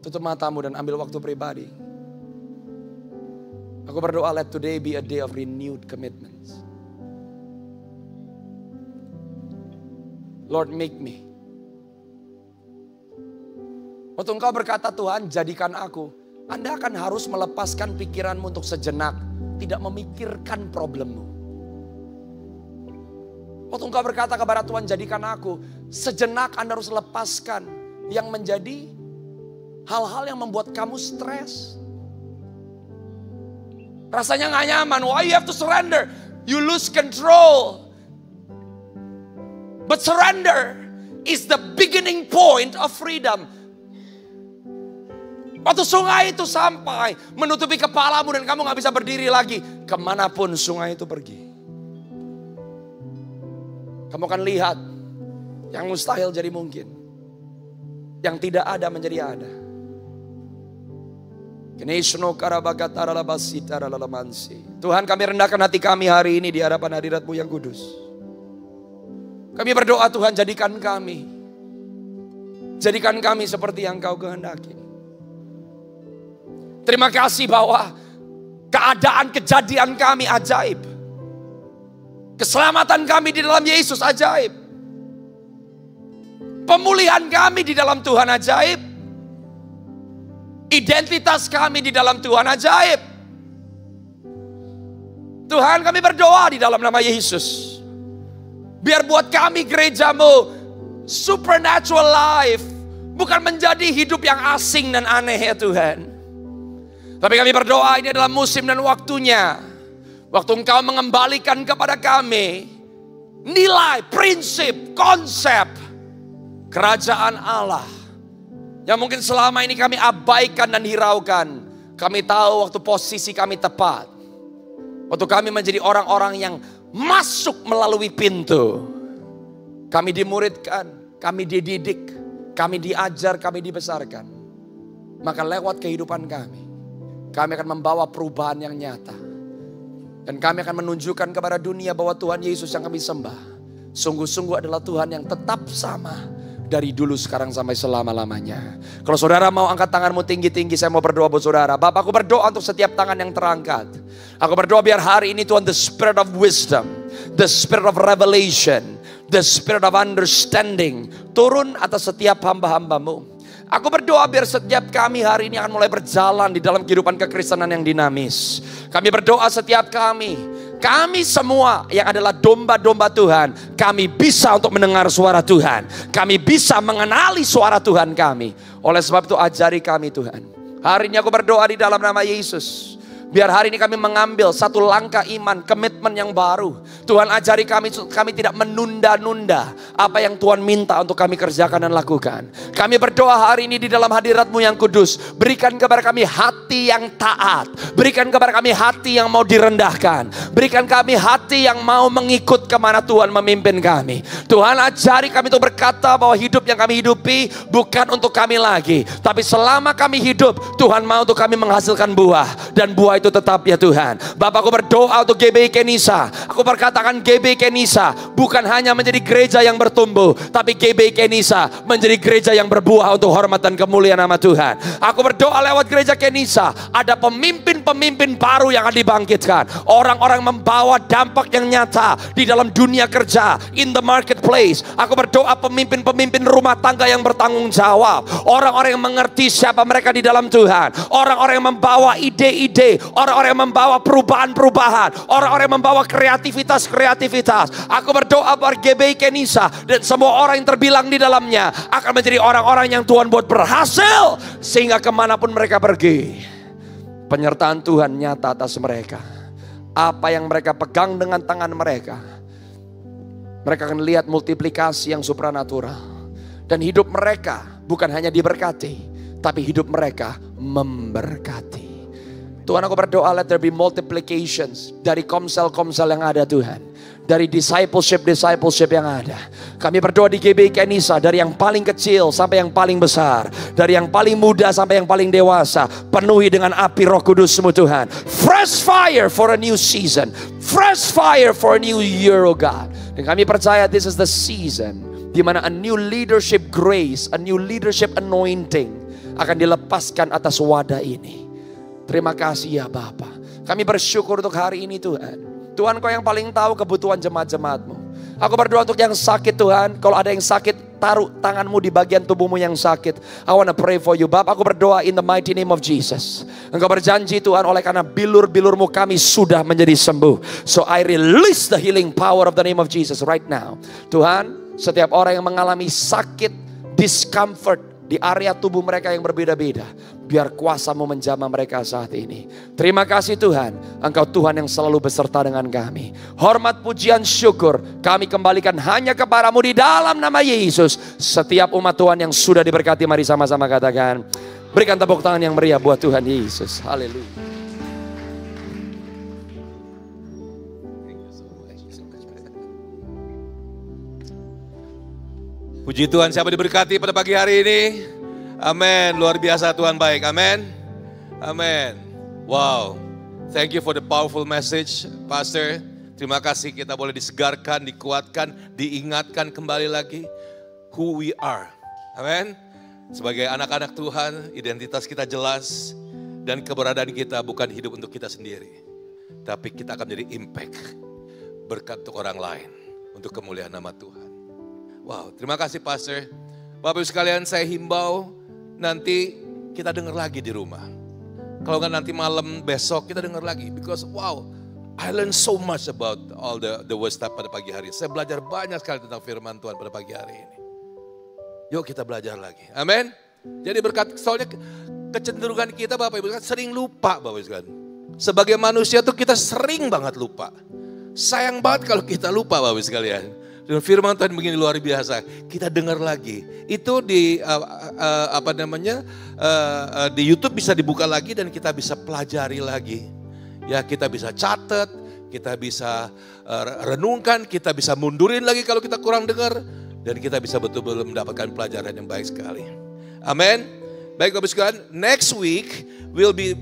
Tutup matamu dan ambil waktu pribadi. Aku berdoa, let today be a day of renewed commitments. Lord, make me. Waktu engkau berkata, Tuhan jadikan aku, Anda akan harus melepaskan pikiranmu untuk sejenak, tidak memikirkan problemmu. Waktu engkau berkata kepada Tuhan, jadikan aku, sejenak Anda harus lepaskan yang menjadi hal-hal yang membuat kamu stres. Rasanya gak nyaman, why you have to surrender? You lose control. But surrender is the beginning point of freedom. Waktu sungai itu sampai menutupi kepalamu dan kamu gak bisa berdiri lagi, kemanapun sungai itu pergi, kamu akan lihat yang mustahil jadi mungkin, yang tidak ada menjadi ada. Tuhan, kami rendahkan hati kami hari ini di hadapan hadirat-Mu yang kudus. Kami berdoa, Tuhan, jadikan kami. Jadikan kami seperti yang Kau kehendaki. Terima kasih bahwa keadaan kejadian kami ajaib. Keselamatan kami di dalam Yesus ajaib. Pemulihan kami di dalam Tuhan ajaib. Identitas kami di dalam Tuhan ajaib. Tuhan, kami berdoa di dalam nama Yesus. Biar buat kami gereja-Mu supernatural life. Bukan menjadi hidup yang asing dan aneh ya Tuhan. Tapi kami berdoa ini adalah musim dan waktunya. Waktu Engkau mengembalikan kepada kami nilai, prinsip, konsep kerajaan Allah. Yang mungkin selama ini kami abaikan dan hiraukan. Kami tahu waktu posisi kami tepat. Waktu kami menjadi orang-orang yang masuk melalui pintu. Kami dimuridkan, kami dididik, kami diajar, kami dibesarkan. Maka lewat kehidupan kami akan membawa perubahan yang nyata. Dan kami akan menunjukkan kepada dunia bahwa Tuhan Yesus yang kami sembah sungguh-sungguh adalah Tuhan yang tetap sama. Dari dulu, sekarang, sampai selama-lamanya. Kalau saudara mau angkat tanganmu tinggi-tinggi, saya mau berdoa buat saudara. Bapak, aku berdoa untuk setiap tangan yang terangkat. Aku berdoa biar hari ini Tuhan, the spirit of wisdom, the spirit of revelation, the spirit of understanding turun atas setiap hamba-hambamu. Aku berdoa biar setiap kami hari ini akan mulai berjalan di dalam kehidupan kekristenan yang dinamis. Kami berdoa setiap kami semua yang adalah domba-domba Tuhan, kami bisa untuk mendengar suara Tuhan. Kami bisa mengenali suara Tuhan kami. Oleh sebab itu ajari kami Tuhan. Hari ini aku berdoa di dalam nama Yesus. Biar hari ini kami mengambil satu langkah iman, komitmen yang baru. Tuhan ajari kami tidak menunda-nunda apa yang Tuhan minta untuk kami kerjakan dan lakukan. Kami berdoa hari ini di dalam hadirat-Mu yang kudus. Berikan kepada kami hati yang taat. Berikan kepada kami hati yang mau direndahkan. Berikan kami hati yang mau mengikut kemana Tuhan memimpin kami. Tuhan ajari kami untuk berkata bahwa hidup yang kami hidupi bukan untuk kami lagi. Tapi selama kami hidup, Tuhan mau untuk kami menghasilkan buah. Dan buah itu tetap ya Tuhan. Bapak, aku berdoa untuk GBI Kenisa. Aku berkatakan GBI Kenisa bukan hanya menjadi gereja yang bertumbuh, tapi GBI Kenisa menjadi gereja yang berbuah untuk hormat dan kemuliaan nama Tuhan. Aku berdoa lewat gereja Kenisa ada pemimpin-pemimpin baru yang akan dibangkitkan. Orang-orang membawa dampak yang nyata di dalam dunia kerja, in the marketplace. Aku berdoa pemimpin-pemimpin rumah tangga yang bertanggung jawab. Orang-orang yang mengerti siapa mereka di dalam Tuhan. Orang-orang yang membawa ide-ide. Orang-orang yang membawa perubahan-perubahan. Orang-orang yang membawa kreativitas-kreativitas. Aku berdoa buat GBI Kenisa dan semua orang yang terbilang di dalamnya akan menjadi orang-orang yang Tuhan buat berhasil. Sehingga kemanapun mereka pergi, penyertaan Tuhan nyata atas mereka. Apa yang mereka pegang dengan tangan mereka, mereka akan lihat multiplikasi yang supranatural. Dan hidup mereka bukan hanya diberkati, tapi hidup mereka memberkati. Tuhan, aku berdoa let there be multiplications dari komsel-komsel yang ada Tuhan. dari discipleship yang ada. Kami berdoa di GBI Kenisa, dari yang paling kecil sampai yang paling besar, dari yang paling muda sampai yang paling dewasa, penuhi dengan api Roh Kudus-Mu Tuhan. Fresh fire for a new season, fresh fire for a new year, oh God. Dan kami percaya this is the season di mana a new leadership grace, a new leadership anointing akan dilepaskan atas wadah ini. Terima kasih ya Bapa. Kami bersyukur untuk hari ini Tuhan. Tuhan, Kau yang paling tahu kebutuhan jemaat-jemaat-Mu. Aku berdoa untuk yang sakit Tuhan. Kalau ada yang sakit, taruh tangan-Mu di bagian tubuhmu yang sakit. I want to pray for you. Bapa, aku berdoa in the mighty name of Jesus. Engkau berjanji Tuhan, oleh karena bilur-bilur-Mu kami sudah menjadi sembuh. So I release the healing power of the name of Jesus right now. Tuhan, setiap orang yang mengalami sakit, discomfort di area tubuh mereka yang berbeda-beda, biar kuasa-Mu menjamah mereka saat ini. Terima kasih Tuhan, Engkau Tuhan yang selalu beserta dengan kami. Hormat, pujian, syukur kami kembalikan hanya kepada-Mu di dalam nama Yesus. Setiap umat Tuhan yang sudah diberkati, mari sama-sama katakan, berikan tepuk tangan yang meriah buat Tuhan Yesus. Haleluya. Puji Tuhan, siapa diberkati pada pagi hari ini? Amin, luar biasa Tuhan baik, amin. Amin. Wow, thank you for the powerful message, Pastor. Terima kasih kita boleh disegarkan, dikuatkan, diingatkan kembali lagi who we are. Amin. Sebagai anak-anak Tuhan, identitas kita jelas dan keberadaan kita bukan hidup untuk kita sendiri. Tapi kita akan menjadi impact, berkat untuk orang lain, untuk kemuliaan nama Tuhan. Wow, terima kasih Pastor. Bapak Ibu sekalian, saya himbau nanti kita dengar lagi di rumah. Kalau nggak nanti malam besok kita dengar lagi. Because wow, I learned so much about all the word stuff pada pagi hari. Saya belajar banyak sekali tentang firman Tuhan pada pagi hari ini. Yuk kita belajar lagi. Amin. Jadi berkat, soalnya kecenderungan kita Bapak Ibu sering lupa Bapak Ibu sekalian. Sebagai manusia tuh kita sering banget lupa. Sayang banget kalau kita lupa Bapak Ibu sekalian. Dan firman Tuhan begini luar biasa. Kita dengar lagi. Itu di di YouTube bisa dibuka lagi dan kita bisa pelajari lagi. Ya, kita bisa catat, kita bisa renungkan, kita bisa mundurin lagi kalau kita kurang dengar, dan kita bisa betul-betul mendapatkan pelajaran yang baik sekali. Amin. Baik Bapak sekalian, next week will be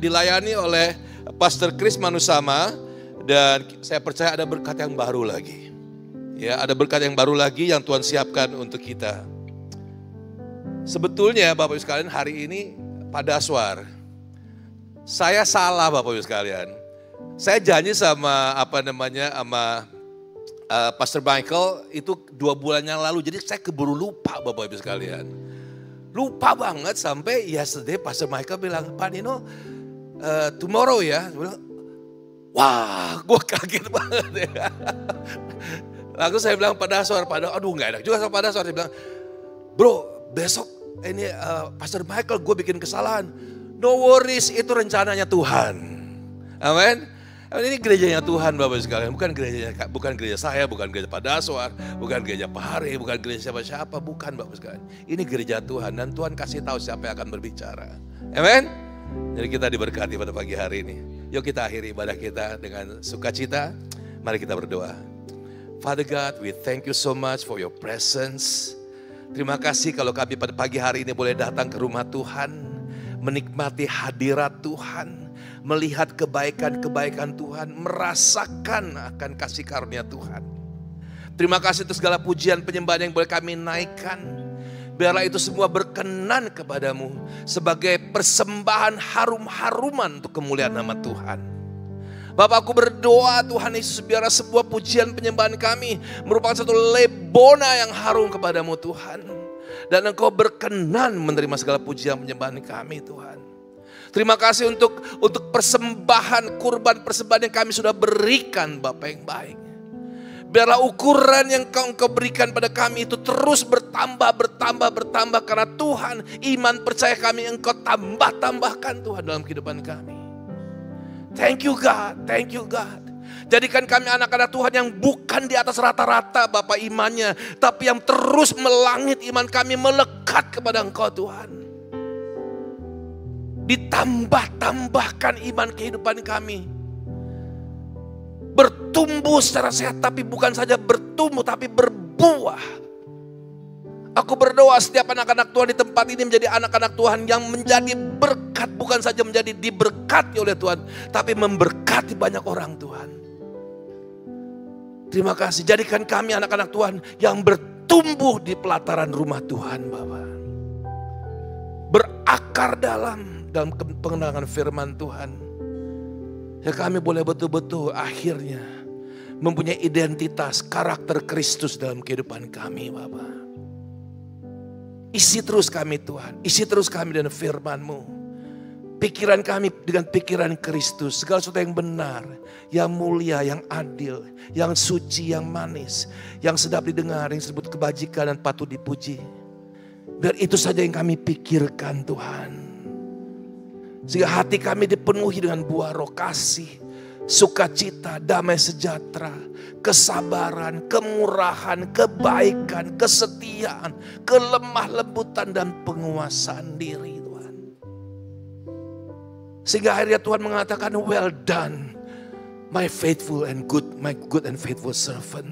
dilayani oleh Pastor Chris Manusama. Dan saya percaya ada berkat yang baru lagi. Ya, ada berkat yang baru lagi yang Tuhan siapkan untuk kita. Sebetulnya Bapak Ibu sekalian, hari ini pada Aswar, saya salah Bapak Ibu sekalian. Saya janji sama Pastor Michael itu 2 bulan yang lalu. Jadi saya keburu lupa Bapak Ibu sekalian. Lupa banget sampai yesterday Pastor Michael bilang, Pak Nino, tomorrow ya. Saya bilang, wah, gue kaget banget ya. Lalu saya bilang pada Aswar, aduh gak enak juga sama pada Aswar. Dia bilang, bro besok ini Pastor Michael gue bikin kesalahan. No worries, itu rencananya Tuhan. Amin. Ini gerejanya Tuhan Bapak sekalian. Bukan gereja saya, bukan gereja pada Aswar, bukan gereja Pak Hari, bukan gereja siapa-siapa. Bukan Bapak sekalian. Ini gereja Tuhan dan Tuhan kasih tahu siapa yang akan berbicara. Amin. Jadi kita diberkati pada pagi hari ini. Yuk kita akhiri ibadah kita dengan sukacita. Mari kita berdoa. Father God, we thank you so much for your presence. Terima kasih kalau kami pada pagi hari ini boleh datang ke rumah Tuhan. Menikmati hadirat Tuhan. Melihat kebaikan-kebaikan Tuhan. Merasakan akan kasih karunia Tuhan. Terima kasih untuk segala pujian penyembahan yang boleh kami naikkan. Biarlah itu semua berkenan kepadamu sebagai persembahan harum-haruman untuk kemuliaan nama Tuhan. Bapak, aku berdoa Tuhan Yesus, biarlah sebuah pujian penyembahan kami merupakan satu lebona yang harum kepadamu Tuhan. Dan Engkau berkenan menerima segala pujian penyembahan kami Tuhan. Terima kasih untuk persembahan, kurban persembahan yang kami sudah berikan Bapak yang baik. Biarlah ukuran yang Engkau berikan pada kami itu terus bertambah karena Tuhan, iman percaya kami Engkau tambahkan Tuhan dalam kehidupan kami. Thank you God, thank you God. Jadikan kami anak-anak Tuhan yang bukan di atas rata-rata Bapak imannya, tapi yang terus melangit iman kami, melekat kepada Engkau Tuhan. Ditambahkan iman kehidupan kami. bertumbuh secara sehat, tapi bukan saja bertumbuh, tapi berbuah. Aku berdoa setiap anak-anak Tuhan di tempat ini menjadi anak-anak Tuhan yang menjadi berkat, bukan saja menjadi diberkati oleh Tuhan, tapi memberkati banyak orang Tuhan. Terima kasih, jadikan kami anak-anak Tuhan yang bertumbuh di pelataran rumah Tuhan, Bapak. Berakar dalam pengenalan firman Tuhan. Ya, kami boleh betul-betul akhirnya mempunyai identitas karakter Kristus dalam kehidupan kami, Bapak. Isi terus kami Tuhan, isi terus kami dengan firman-Mu. Pikiran kami dengan pikiran Kristus, segala sesuatu yang benar, yang mulia, yang adil, yang suci, yang manis, yang sedap didengar, yang disebut kebajikan dan patut dipuji. Biar itu saja yang kami pikirkan Tuhan. Sehingga hati kami dipenuhi dengan buah roh kasih, sukacita, damai sejahtera, kesabaran, kemurahan, kebaikan, kesetiaan, kelemah lembutan dan penguasaan diri Tuhan. Sehingga akhirnya Tuhan mengatakan, well done, my good and faithful servant.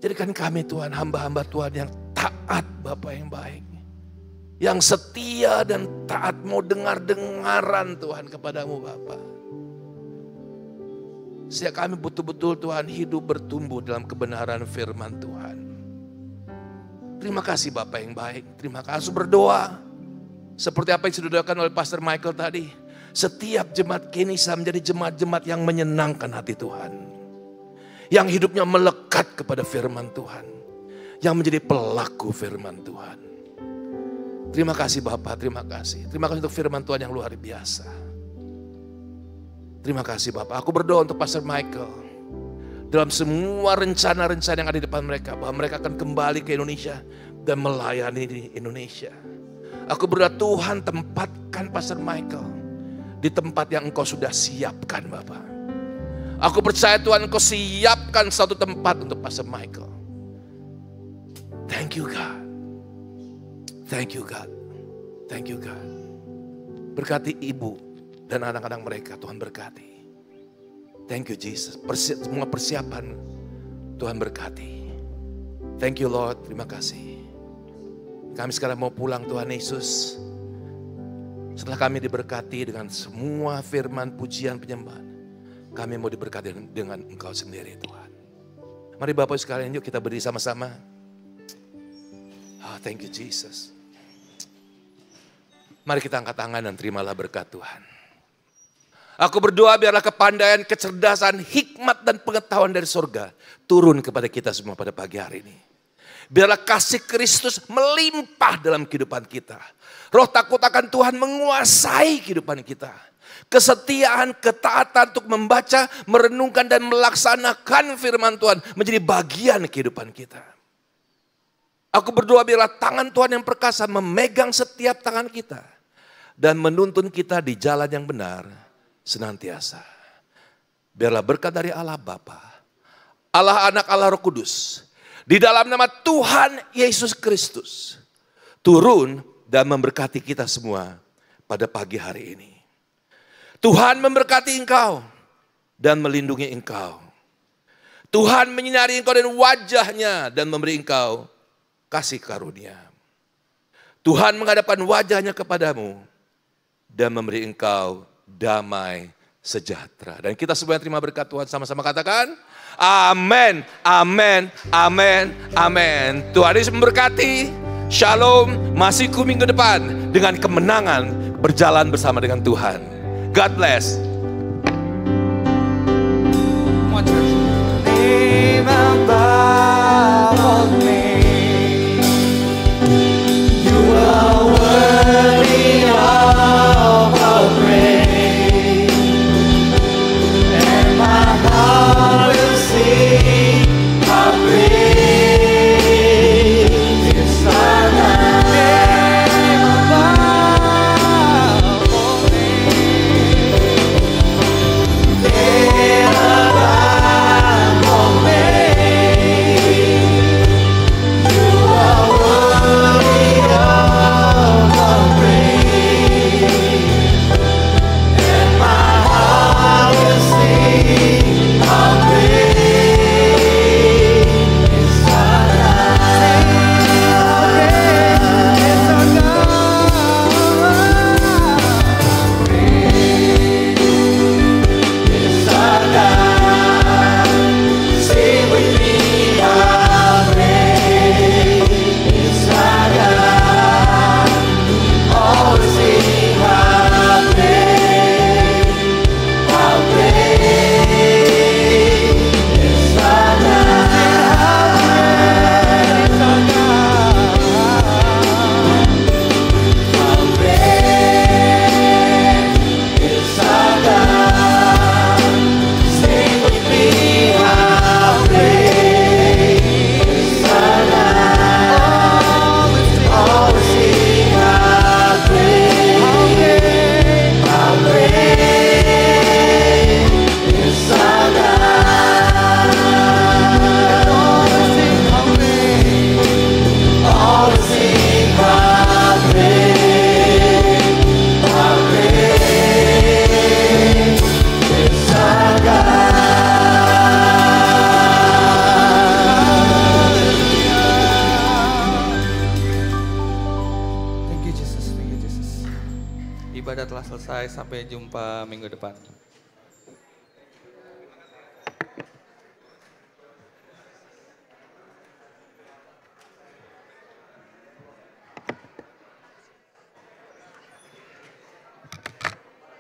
Jadikan kami Tuhan, hamba-hamba Tuhan yang taat, Bapa yang baik. Yang setia dan taat, mau dengar-dengaran Tuhan kepadamu Bapa. Sehingga kami betul-betul Tuhan hidup bertumbuh dalam kebenaran firman Tuhan. Terima kasih Bapak yang baik. Terima kasih, berdoa. Seperti apa yang sudah didoakan oleh Pastor Michael tadi. Setiap jemaat Kenisa menjadi jemaat-jemaat yang menyenangkan hati Tuhan. Yang hidupnya melekat kepada firman Tuhan. Yang menjadi pelaku firman Tuhan. Terima kasih Bapak, terima kasih. Terima kasih untuk firman Tuhan yang luar biasa. Terima kasih Bapak. Aku berdoa untuk Pastor Michael. Dalam semua rencana-rencana yang ada di depan mereka. Bahwa mereka akan kembali ke Indonesia dan melayani di Indonesia. Aku berdoa Tuhan tempatkan Pastor Michael di tempat yang Engkau sudah siapkan Bapak. Aku percaya Tuhan Engkau siapkan satu tempat untuk Pastor Michael. Thank you God. Thank you God. Thank you God. Berkati ibu dan anak-anak mereka, Tuhan berkati. Thank you Jesus. Semua persiapan Tuhan berkati. Thank you Lord, terima kasih. Kami sekarang mau pulang Tuhan Yesus. Setelah kami diberkati dengan semua firman, pujian, penyembahan, kami mau diberkati dengan Engkau sendiri Tuhan. Mari Bapak sekalian, yuk kita berdiri sama-sama. Thank you Jesus. Mari kita angkat tangan dan terimalah berkat Tuhan. Aku berdoa biarlah kepandaian, kecerdasan, hikmat dan pengetahuan dari surga turun kepada kita semua pada pagi hari ini. Biarlah kasih Kristus melimpah dalam kehidupan kita. Roh takut akan Tuhan menguasai kehidupan kita. Kesetiaan, ketaatan untuk membaca, merenungkan dan melaksanakan firman Tuhan menjadi bagian kehidupan kita. Aku berdoa biarlah tangan Tuhan yang perkasa memegang setiap tangan kita. Dan menuntun kita di jalan yang benar senantiasa. Biarlah berkat dari Allah Bapa, Allah Anak, Allah Roh Kudus, di dalam nama Tuhan Yesus Kristus, turun dan memberkati kita semua pada pagi hari ini. Tuhan memberkati engkau dan melindungi engkau. Tuhan menyinari engkau dengan wajahnya dan memberi engkau kasih karunia. Tuhan menghadapkan wajahnya kepadamu dan memberi engkau damai sejahtera. Dan kita semua terima berkat Tuhan, sama-sama katakan amin, amin, amin, amin. Tuhan Yesus memberkati. Shalom, masih minggu depan dengan kemenangan berjalan bersama dengan Tuhan. God bless. Name above all names, you are worthy of our praise, and my heart will sing how great is thy name above all names. selesai. Sampai jumpa minggu depan.